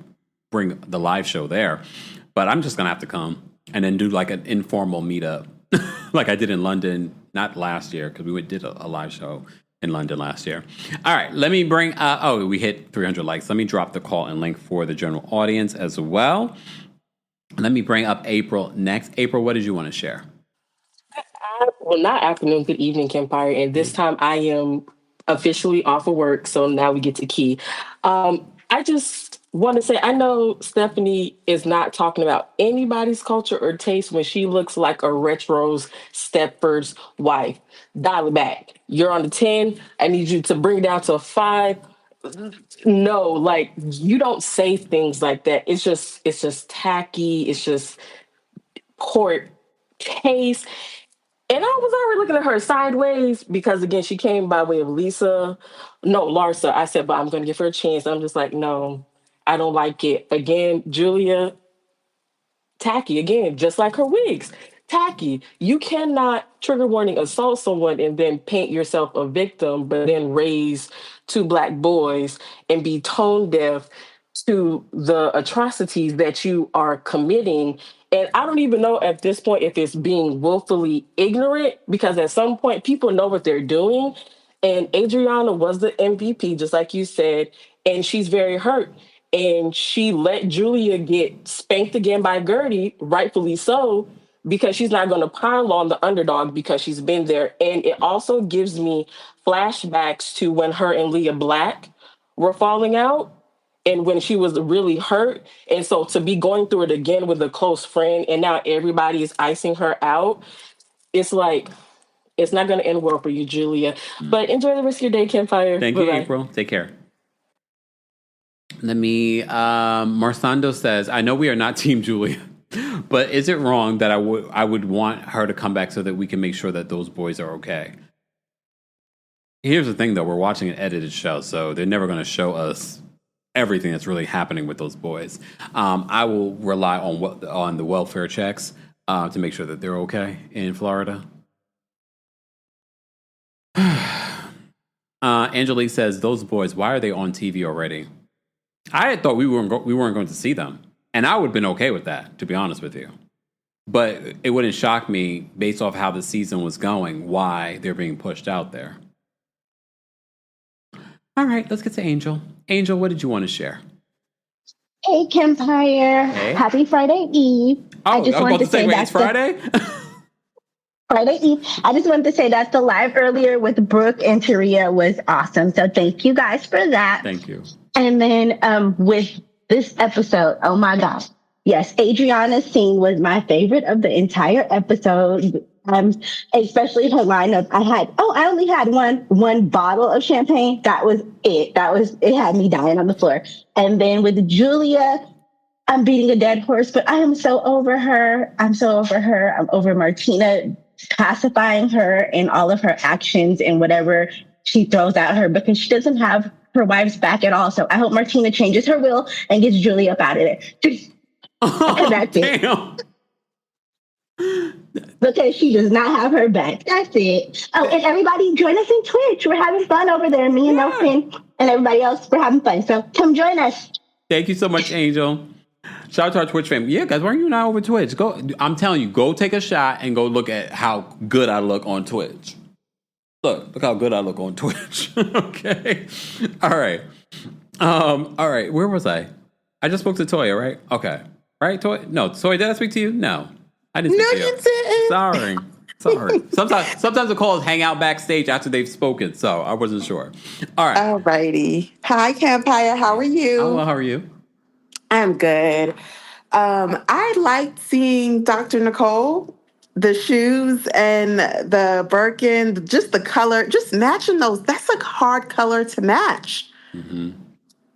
bring the live show there. But I'm just going to have to come and then do like an informal meetup like I did in London, not last year, because we did a live show in London last year. All right, let me bring, we hit 300 likes. Let me drop the call and link for the general audience as well. Let me bring up April next. April, what did you want to share? Well, not afternoon, good evening, Kempire. And this time I am officially off of work, so now we get to Key. I just want to say, I know Stephanie is not talking about anybody's culture or taste when she looks like a retro's Stepford's wife. Dial it back. You're on the 10. I need you to bring it down to a 5. No, like, you don't say things like that. It's just tacky. It's just court case. And I was already looking at her sideways because, again, she came by way of Larsa. I said, but I'm going to give her a chance. I'm just like, no, I don't like it. Again, Julia, tacky. Again, just like her wigs. Tacky. You cannot, trigger warning, assault someone and then paint yourself a victim, but then raise 2 Black boys and be tone deaf to the atrocities that you are committing. And I don't even know at this point if it's being willfully ignorant, because at some point people know what they're doing. And Adriana was the MVP, just like you said, and she's very hurt. And she let Julia get spanked again by Guerdy, rightfully so, because she's not going to pile on the underdog because she's been there. And it also gives me flashbacks to when her and Leah Black were falling out. And when she was really hurt. And so to be going through it again with a close friend and now everybody is icing her out, it's like, it's not going to end well for you, Julia. But enjoy the rest of your day, Kempire. Thank you, April. Take care. Let me, Marsando says, I know we are not Team Julia, but is it wrong that I would want her to come back so that we can make sure that those boys are okay? Here's the thing, though. We're watching an edited show, so they're never going to show us everything that's really happening with those boys. I will rely on the welfare checks to make sure that they're okay in Florida. Angelique says, those boys, why are they on TV already? I thought we weren't going to see them. And I would have been okay with that, to be honest with you. But it wouldn't shock me, based off how the season was going, why they're being pushed out there. All right, let's get to Angel. Angel, what did you want to share? Hey, Kempire. Hey. Happy Friday Eve. I just wanted to say that's Friday? Friday Eve. I just wanted to say that the live earlier with Brooke and Taria was awesome. So thank you guys for that. Thank you. And then with this episode, oh my gosh. Yes, Adriana's scene was my favorite of the entire episode. Especially her lineup. I only had one bottle of champagne. That was it. It had me dying on the floor. And then with Julia, I'm beating a dead horse, but I am so over her. I'm over Martina pacifying her and all of her actions and whatever she throws at her, because she doesn't have her wife's back at all. So I hope Martina changes her will and gets Julia up out of there. That's damn. Because she does not have her back. That's it. Oh, and everybody join us in Twitch. We're having fun over there. Me and Nelson and everybody else, we're having fun. So come join us. Thank you so much, Angel. Shout out to our Twitch fam. Yeah, guys, why are you not over Twitch? I'm telling you, go take a shot and go look at how good I look on Twitch. Look how good I look on Twitch. Okay. All right. All right. Where was I? I just spoke to Toya, right? Okay. Right, Toya? No, Toya, did I speak to you? No. I didn't speak to you. No, you didn't. Sorry. Sometimes the calls hang out backstage after they've spoken, so I wasn't sure. All right. All righty. Hi, Kempire. How are you? Oh, well, how are you? I'm good. I liked seeing Dr. Nicole, the shoes and the Birkin, just the color, just matching those. That's a hard color to match. Mm-hmm.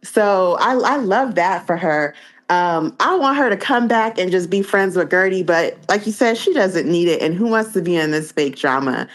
So I love that for her. I want her to come back and just be friends with Guerdy, but like you said, she doesn't need it. And who wants to be in this fake drama?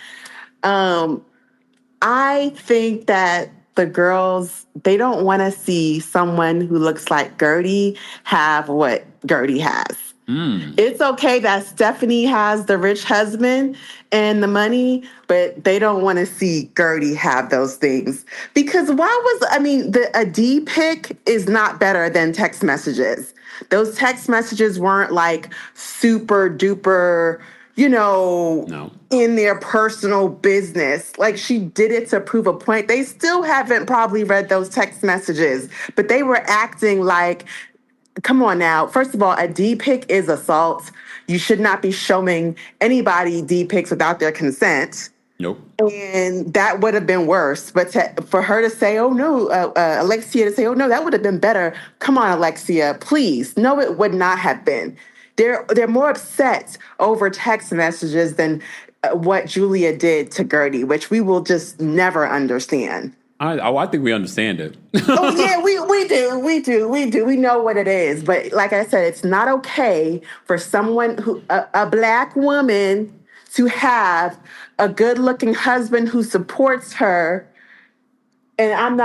I think that the girls, they don't want to see someone who looks like Guerdy have what Guerdy has. It's okay that Stephanie has the rich husband and the money, but they don't want to see Guerdy have those things. Because a D pic is not better than text messages. Those text messages weren't like super duper, in their personal business. Like, she did it to prove a point. They still haven't probably read those text messages, but they were acting like, come on now. First of all, a D pic is assault. You should not be showing anybody D pics without their consent. Nope. And that would have been worse. But for her to say, oh no, Alexia to say, oh no, that would have been better. Come on, Alexia, please. No, it would not have been. They're more upset over text messages than what Julia did to Guerdy, which we will just never understand. I think we understand it. Oh yeah, we do. We know what it is. But like I said, it's not okay for someone a black woman to have a good-looking husband who supports her. And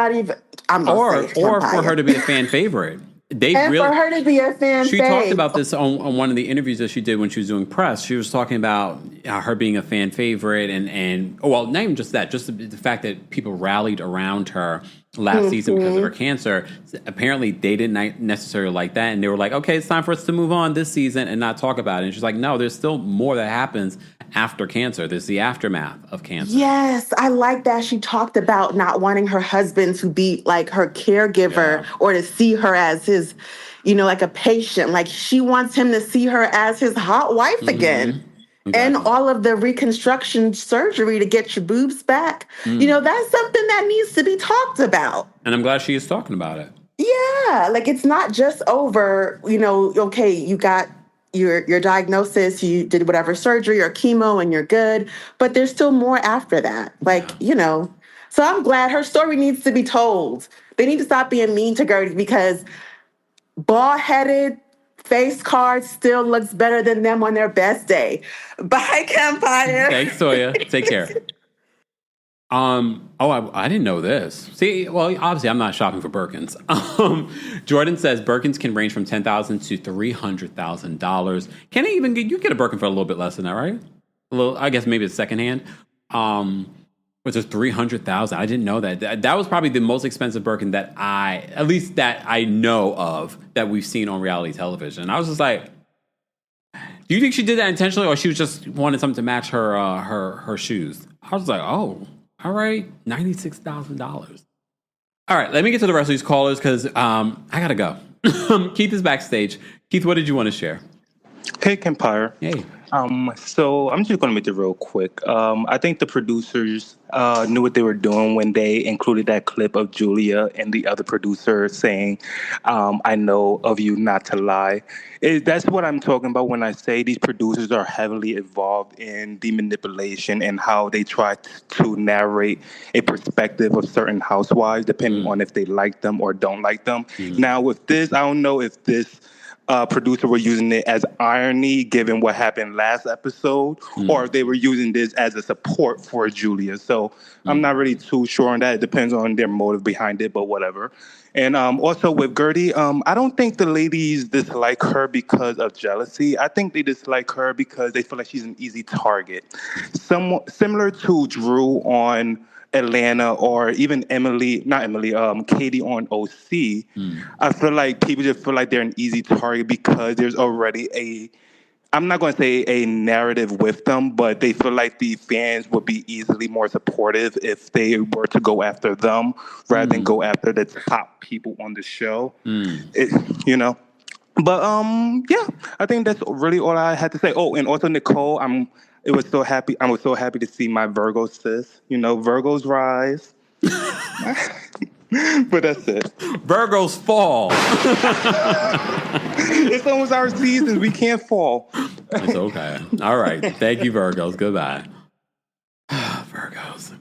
or for her to be a fan favorite. For her to be a fan She fave. talked about this on one of the interviews that she did when she was doing press. She was talking about her being a fan favorite and not even just that, just the fact that people rallied around her last season because of her cancer. Apparently, they didn't necessarily like that, and they were like, okay, it's time for us to move on this season and not talk about it. And she's like, no, there's still more that happens after cancer. There's the aftermath of cancer. Yes, I like that. She talked about not wanting her husband to be like her caregiver or to see her as his, like a patient. Like, she wants him to see her as his hot wife again. Exactly. And all of the reconstruction surgery to get your boobs back. That's something that needs to be talked about. And I'm glad she is talking about it. Yeah, like, it's not just over, okay, you got your diagnosis, you did whatever surgery or chemo and you're good, but there's still more after that. So I'm glad her story needs to be told. They need to stop being mean to Guerdy because bald-headed face card still looks better than them on their best day. Bye, Kempire. Thanks, Toya. Take care. I didn't know this. See, well, obviously I'm not shopping for Birkins. Jordan says Birkins can range from $10,000 to $300,000. Can it even you get a Birkin for a little bit less than that, right? A little, I guess maybe it's secondhand. Which is $300,000. I didn't know that. That was probably the most expensive Birkin that I know of that we've seen on reality television. I was just like, do you think she did that intentionally, or she was just wanted something to match her shoes? I was like, oh. All right, $96,000. All right, let me get to the rest of these callers because I got to go. Keith is backstage. Keith, what did you want to share? Hey, Kempire. Hey. So I'm just going to make it real quick. I think the producers knew what they were doing when they included that clip of Julia and the other producer saying, I know of you not to lie. That's what I'm talking about when I say these producers are heavily involved in the manipulation and how they try to narrate a perspective of certain housewives, depending on if they like them or don't like them. Now, with this, I don't know if this producer were using it as irony given what happened last episode, or if they were using this as a support for Julia. So I'm not really too sure on that. It depends on their motive behind it, but whatever. And also with Guerdy, I don't think the ladies dislike her because of jealousy. I think they dislike her because they feel like she's an easy target. Somewhat similar to Drew on Atlanta, or even Katie on OC. I feel like people just feel like they're an easy target because there's already I'm not going to say a narrative with them, but they feel like the fans would be easily more supportive if they were to go after them rather than go after the top people on the show. But yeah, I think that's really all I had to say. Oh, and also Nicole, I was so happy to see my Virgo sis. Virgos rise. But that's it. Virgos fall. It's almost our season. We can't fall. It's okay. All right. Thank you, Virgos. Goodbye. Virgos.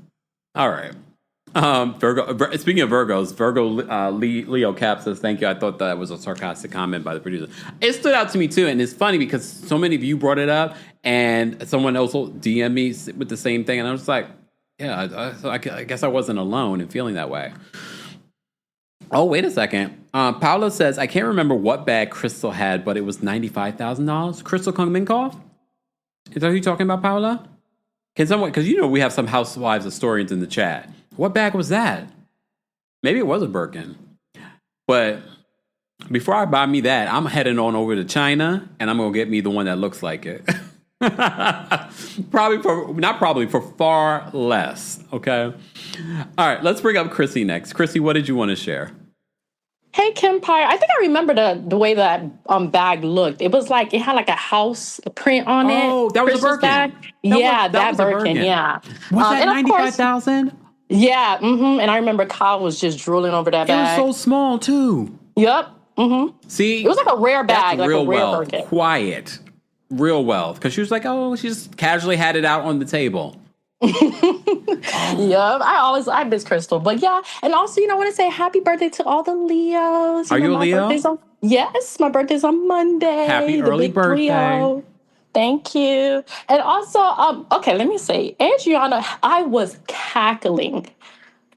All right. Speaking of Virgos, Leo Cap says, thank you. I thought that was a sarcastic comment by the producer. It stood out to me too, and it's funny because so many of you brought it up, and someone else will DM me with the same thing, and I was like, yeah, I guess I wasn't alone in feeling that way. Oh, wait a second. Paula says, I can't remember what bag Crystal had, but it was $95,000. Crystal Kongminkoff? Is that who you're talking about, Paula? Can someone, because we have some housewives historians in the chat. What bag was that? Maybe it was a Birkin. But before I buy me that, I'm heading on over to China, and I'm going to get me the one that looks like it. For far less, okay? All right, let's bring up Chrissy next. Chrissy, what did you want to share? Hey, Kempire. I think I remember the way that bag looked. It was like, it had like a house print on it. Oh, that was a Birkin. Bag. That Birkin, yeah. Was that $95,000? Yeah, and I remember Kyle was just drooling over that bag. It was so small, too. Yep. See? It was like a rare bag, like real a rare wealth. Birkin. Quiet. Real wealth. Because she was like, she just casually had it out on the table. Yep, I miss Crystal, but yeah, and also I want to say happy birthday to all the Leos. Are you a Leo? Yes, my birthday's on Monday. Happy early birthday! Leo. Thank you. And also, okay, let me say, Adriana, I was cackling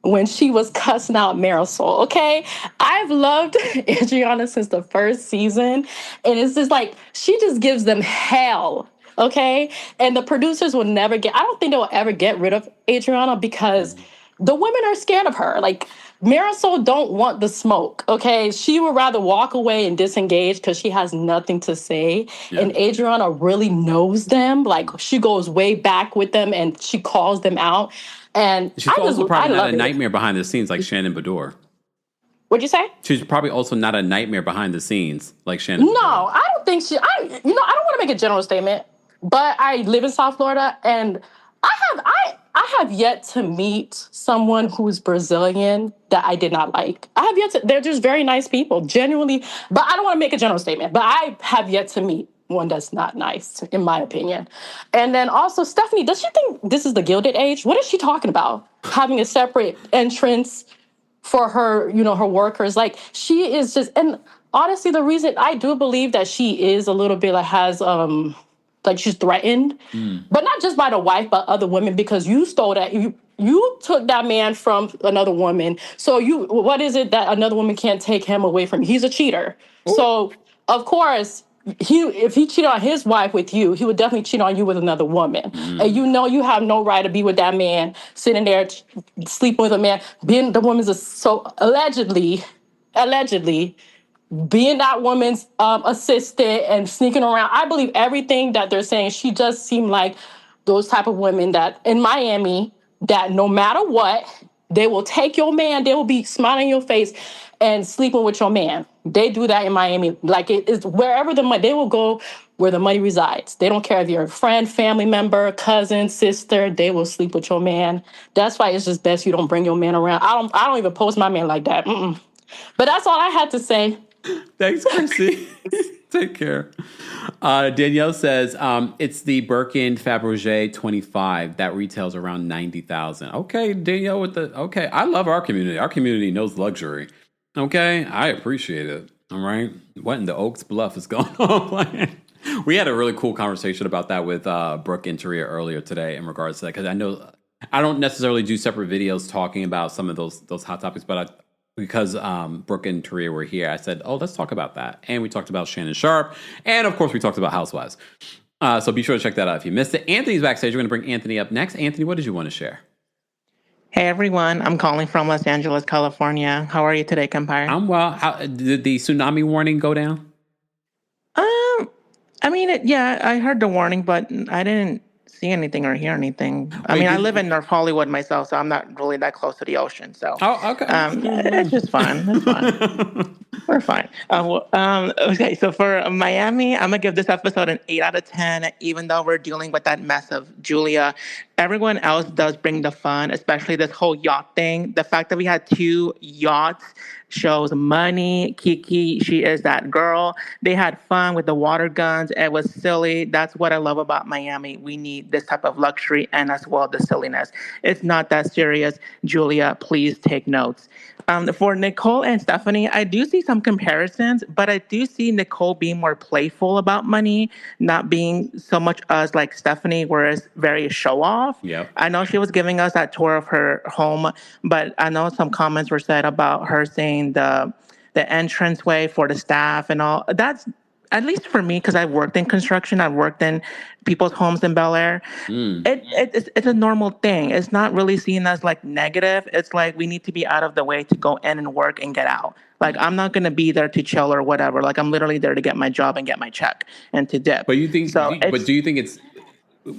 when she was cussing out Marisol. Okay, I've loved Adriana since the first season, and it's just like she just gives them hell. Okay? And the producers will I don't think they will ever get rid of Adriana because the women are scared of her. Like, Marisol don't want the smoke, okay? She would rather walk away and disengage because she has nothing to say. Yeah. And Adriana really knows them. Like, she goes way back with them and she calls them out. And she's also probably not a nightmare behind the scenes like Shannon Beador. What'd you say? She's probably also not a nightmare behind the scenes like Shannon. No, I don't think I don't want to make a general statement. But I live in South Florida, and I have yet to meet someone who's Brazilian that I did not like. They're just very nice people, genuinely. But I don't want to make a general statement, but I have yet to meet one that's not nice, in my opinion. And then also, Stephanie, does she think this is the Gilded Age? What is she talking about? Having a separate entrance for her, her workers. Like, she is just, and honestly, the reason I do believe that she is a little bit like she's threatened, but not just by the wife, but other women, because you stole that. You took that man from another woman. So what is it that another woman can't take him away from? He's a cheater. Ooh. So of course, if he cheated on his wife with you, he would definitely cheat on you with another woman. And you have no right to be with that man, sitting there sleeping with a man, being the woman's allegedly being that woman's assistant and sneaking around. I believe everything that they're saying. She just seemed like those type of women that in Miami, that no matter what, they will take your man, they will be smiling in your face and sleeping with your man. They do that in Miami. Like, it's wherever they will go where the money resides. They don't care if you're a friend, family member, cousin, sister, they will sleep with your man. That's why it's just best you don't bring your man around. I don't even post my man like that. But that's all I had to say. Thanks, Chrissy. Take care. Danielle says it's the Birkin Fabergé 25 that retails around $90,000. Okay, Danielle okay. I love our community. Our community knows luxury. Okay, I appreciate it. All right, what in the Oaks Bluff is going on? We had a really cool conversation about that with Brooke and Taria earlier today in regards to that, because I know I don't necessarily do separate videos talking about some of those hot topics, but because Brooke and Taria were here, I said, let's talk about that. And we talked about Shannon Sharp. And, of course, we talked about Housewives. So be sure to check that out if you missed it. Anthony's backstage. We're going to bring Anthony up next. Anthony, what did you want to share? Hey, everyone. I'm calling from Los Angeles, California. How are you today, Kempire? I'm well. Did the tsunami warning go down? I mean, I heard the warning, but I didn't see anything or hear anything. I live in North Hollywood myself, so I'm not really that close to the ocean. So, okay. It's just fun. It's fun. We're fine. Okay, so for Miami, I'm going to give this episode an 8 out of 10, even though we're dealing with that mess of Julia. Everyone else does bring the fun, especially this whole yacht thing. The fact that we had 2 yachts shows money. Kiki, she is that girl. They had fun with the water guns. It was silly. That's what I love about Miami. We need this type of luxury and as well the silliness. It's not that serious. Julia, please take notes. For Nicole and Stephanie, I do see some comparisons, but I do see Nicole being more playful about money, not being so much as like Stephanie, whereas very show off. Yep. I know she was giving us that tour of her home, but I know some comments were said about her saying the entranceway for the staff and all. That's, at least for me, because I've worked in construction, I've worked in people's homes in Bel Air. It's a normal thing. It's not really seen as like negative. It's like we need to be out of the way to go in and work and get out. Like I'm not going to be there to chill or whatever. Like I'm literally there to get my job and get my check and to dip. But you think? But do you think it's?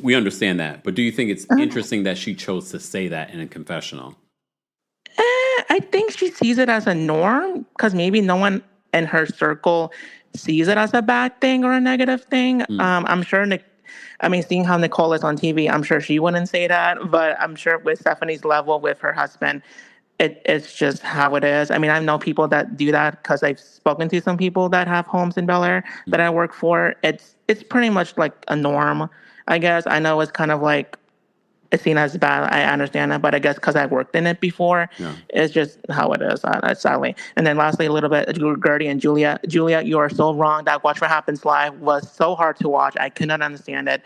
We understand that. But do you think it's interesting that she chose to say that in a confessional? I think she sees it as a norm because maybe no one in her circle sees it as a bad thing or a negative thing. I'm sure seeing how Nicole is on TV, I'm sure she wouldn't say that, but I'm sure with Stephanie's level with her husband, it's just how it is. I mean, I know people that do that because I've spoken to some people that have homes in Bel Air that I work for. It's pretty much like a norm, I guess. I know it's kind of like, it's seen as bad. I understand that, but I guess because I worked in it before, it's just how it is, sadly. And then lastly, a little bit, Gertie and Julia. Julia, you are so wrong. That Watch What Happens Live was so hard to watch. I could not understand it.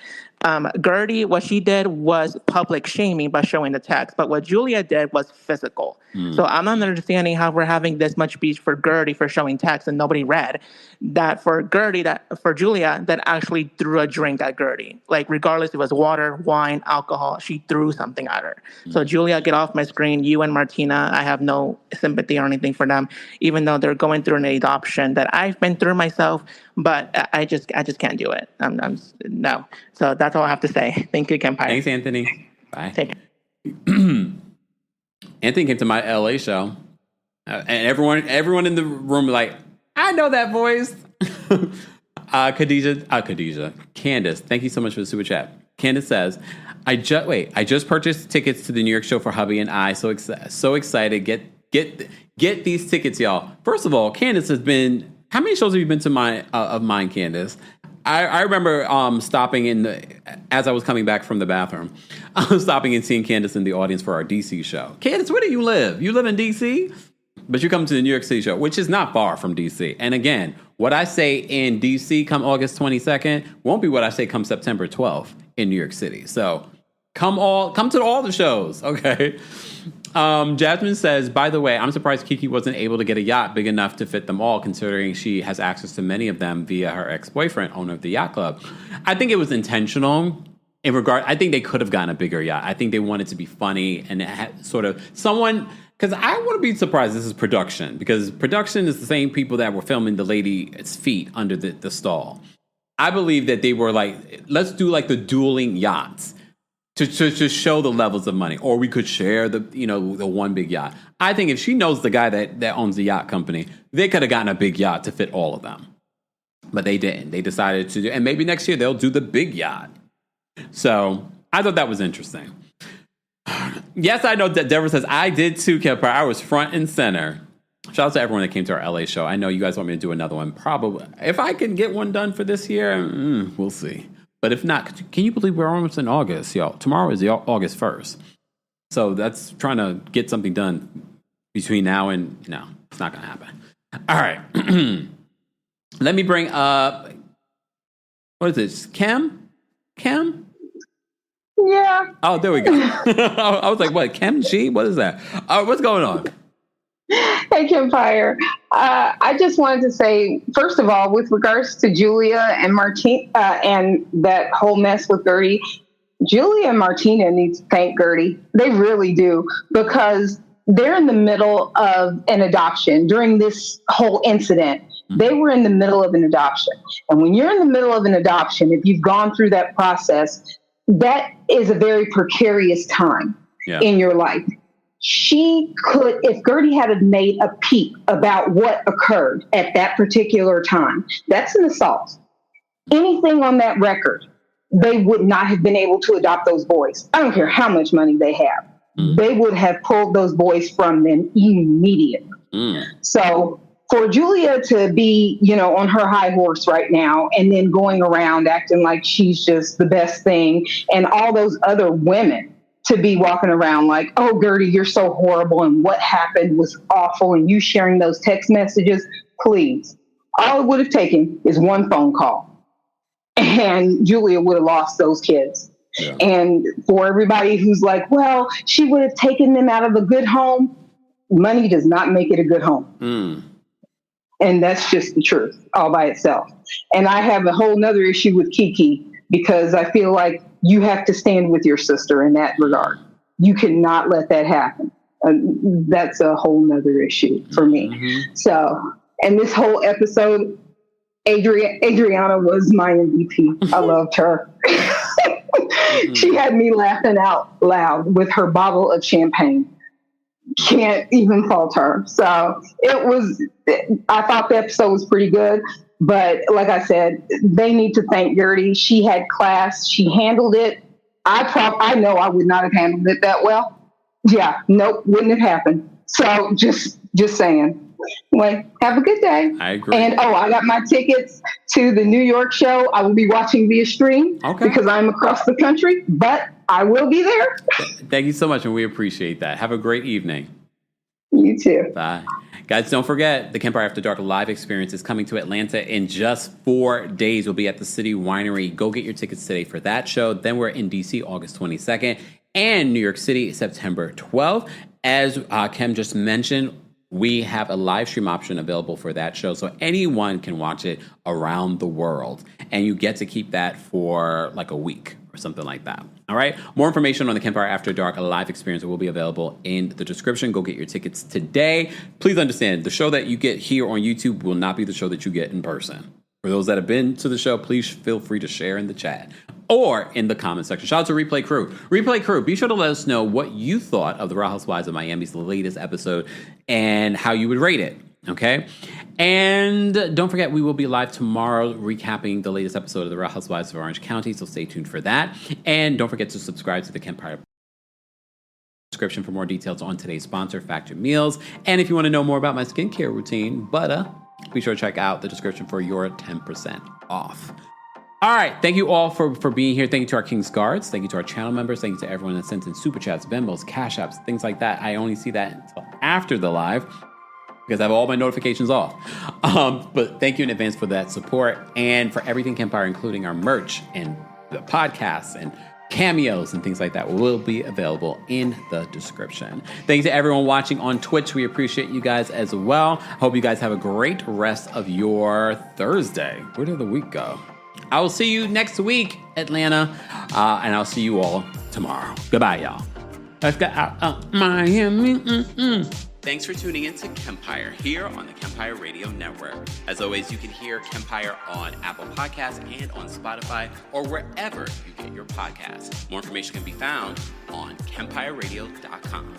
Gertie, what she did was public shaming by showing the text, but what Julia did was physical. So I'm not understanding how we're having this much beef for Gertie for showing text and nobody read that for Gertie, that for Julia, that actually threw a drink at Gertie. Like regardless, it was water, wine, alcohol, she threw something at her. So Julia, get off my screen. You and Martina, I have no sympathy or anything for them, even though they're going through an adoption that I've been through myself, but I just can't do it. No. So that's all I have to say. Thank you, Kempire. Thanks, Anthony. Bye. Take care. Anthony came to my LA show, and everyone in the room like, I know that voice. Candace, thank you so much for the super chat. Candace says, I just purchased tickets to the New York show for hubby and I. So excited. Get these tickets, y'all. First of all, Candace has been, how many shows have you been to of mine, Candace? I remember stopping as I was coming back from the bathroom, I was stopping and seeing Candace in the audience for our DC show. Candace, where do you live? You live in DC? But you come to the New York City show, which is not far from DC. And again, what I say in DC come August 22nd won't be what I say come September 12th in New York City. So come to all the shows, okay? Jasmine says, by the way, I'm surprised Kiki wasn't able to get a yacht big enough to fit them all, considering she has access to many of them via her ex-boyfriend, owner of the yacht club. I think it was intentional I think they could have gotten a bigger yacht. I think they wanted to be funny and sort of someone, because I wouldn't be surprised this is production, because production is the same people that were filming the lady's feet under the stall. I believe that they were like, let's do like the dueling yachts. To show the levels of money, or we could share the one big yacht. I think if she knows the guy that owns the yacht company, they could have gotten a big yacht to fit all of them, but they didn't. They decided to do, and maybe next year they'll do the big yacht. So I thought that was interesting. Yes, I know that Deborah says I did too, Kempire. I was front and center. Shout out to everyone that came to our LA show. I know you guys want me to do another one. Probably if I can get one done for this year, we'll see. But if not, can you believe we're almost in August, y'all? Tomorrow is August 1st. So that's trying to get something done between now and... No, it's not going to happen. All right. Let me bring up... What is this? Kim? Yeah. Oh, there we go. I was like, what? Kim G? What is that? What's going on? Hey, Kempire. I just wanted to say, first of all, with regards to Julia and Martina and that whole mess with Gertie, Julia and Martina need to thank Gertie. They really do, because they're in the middle of an adoption during this whole incident. They were in the middle of an adoption. And when you're in the middle of an adoption, if you've gone through that process, that is a very precarious time in your life. she could, if Gertie had made a peep about what occurred at that particular time, that's an assault. Anything on that record, they would not have been able to adopt those boys. I don't care how much money they have. They would have pulled those boys from them immediately. So for Julia to be, on her high horse right now and then going around acting like she's just the best thing, and all those other women to be walking around like, oh, Gertie, you're so horrible and what happened was awful, and you sharing those text messages, please. All it would have taken is one phone call and Julia would have lost those kids. Yeah. And for everybody who's like, well, she would have taken them out of a good home, money does not make it a good home. And that's just the truth all by itself. And I have a whole nother issue with Kiki because I feel like you have to stand with your sister in that regard. You cannot let that happen. That's a whole nother issue for me. So, and this whole episode, Adriana was my MVP. I loved her. She had me laughing out loud with her bottle of champagne. Can't even fault her. So I thought the episode was pretty good. But like I said, they need to thank Gertie. She had class. She handled it. I know I would not have handled it that well. Yeah, nope, wouldn't have happened. So just saying. Anyway, have a good day. I agree. And I got my tickets to the New York show. I will be watching via stream because I'm across the country, but I will be there. Thank you so much, and we appreciate that. Have a great evening. You too. Bye. Guys, don't forget, the Kempire After Dark live experience is coming to Atlanta in just 4 days. We'll be at the City Winery. Go get your tickets today for that show. Then we're in D.C. August 22nd and New York City September 12th. As Kem just mentioned, we have a live stream option available for that show, so anyone can watch it around the world. And you get to keep that for like a week or something like that. All right? More information on the Kempire After Dark live experience will be available in the description. Go get your tickets today. Please understand, the show that you get here on YouTube will not be the show that you get in person. For those that have been to the show, please feel free to share in the chat or in the comment section. Shout out to Replay Crew. Replay Crew, be sure to let us know what you thought of the Real Housewives of Miami's latest episode and how you would rate it, okay? And don't forget, we will be live tomorrow recapping the latest episode of the Real Housewives of Orange County, so stay tuned for that. And don't forget to subscribe to the Kempire description for more details on today's sponsor, Factor Meals. And if you want to know more about my skincare routine, Butter, be sure to check out the description for your 10% off. All right. Thank you all for being here. Thank you to our King's Guards. Thank you to our channel members. Thank you to everyone that sent in super chats, Venmos, Cash Apps, things like that. I only see that until after the live because I have all my notifications off. But thank you in advance for that support and for everything Kempire, including our merch and the podcasts and cameos and things like that will be available in the description. Thanks to everyone watching on Twitch. We appreciate you guys as well. Hope you guys have a great rest of your Thursday. Where did the week go? I will see you next week, Atlanta, and I'll see you all tomorrow. Goodbye, y'all. Let's get out Miami. Thanks for tuning in to Kempire here on the Kempire Radio Network. As always, you can hear Kempire on Apple Podcasts and on Spotify or wherever you get your podcasts. More information can be found on KempireRadio.com.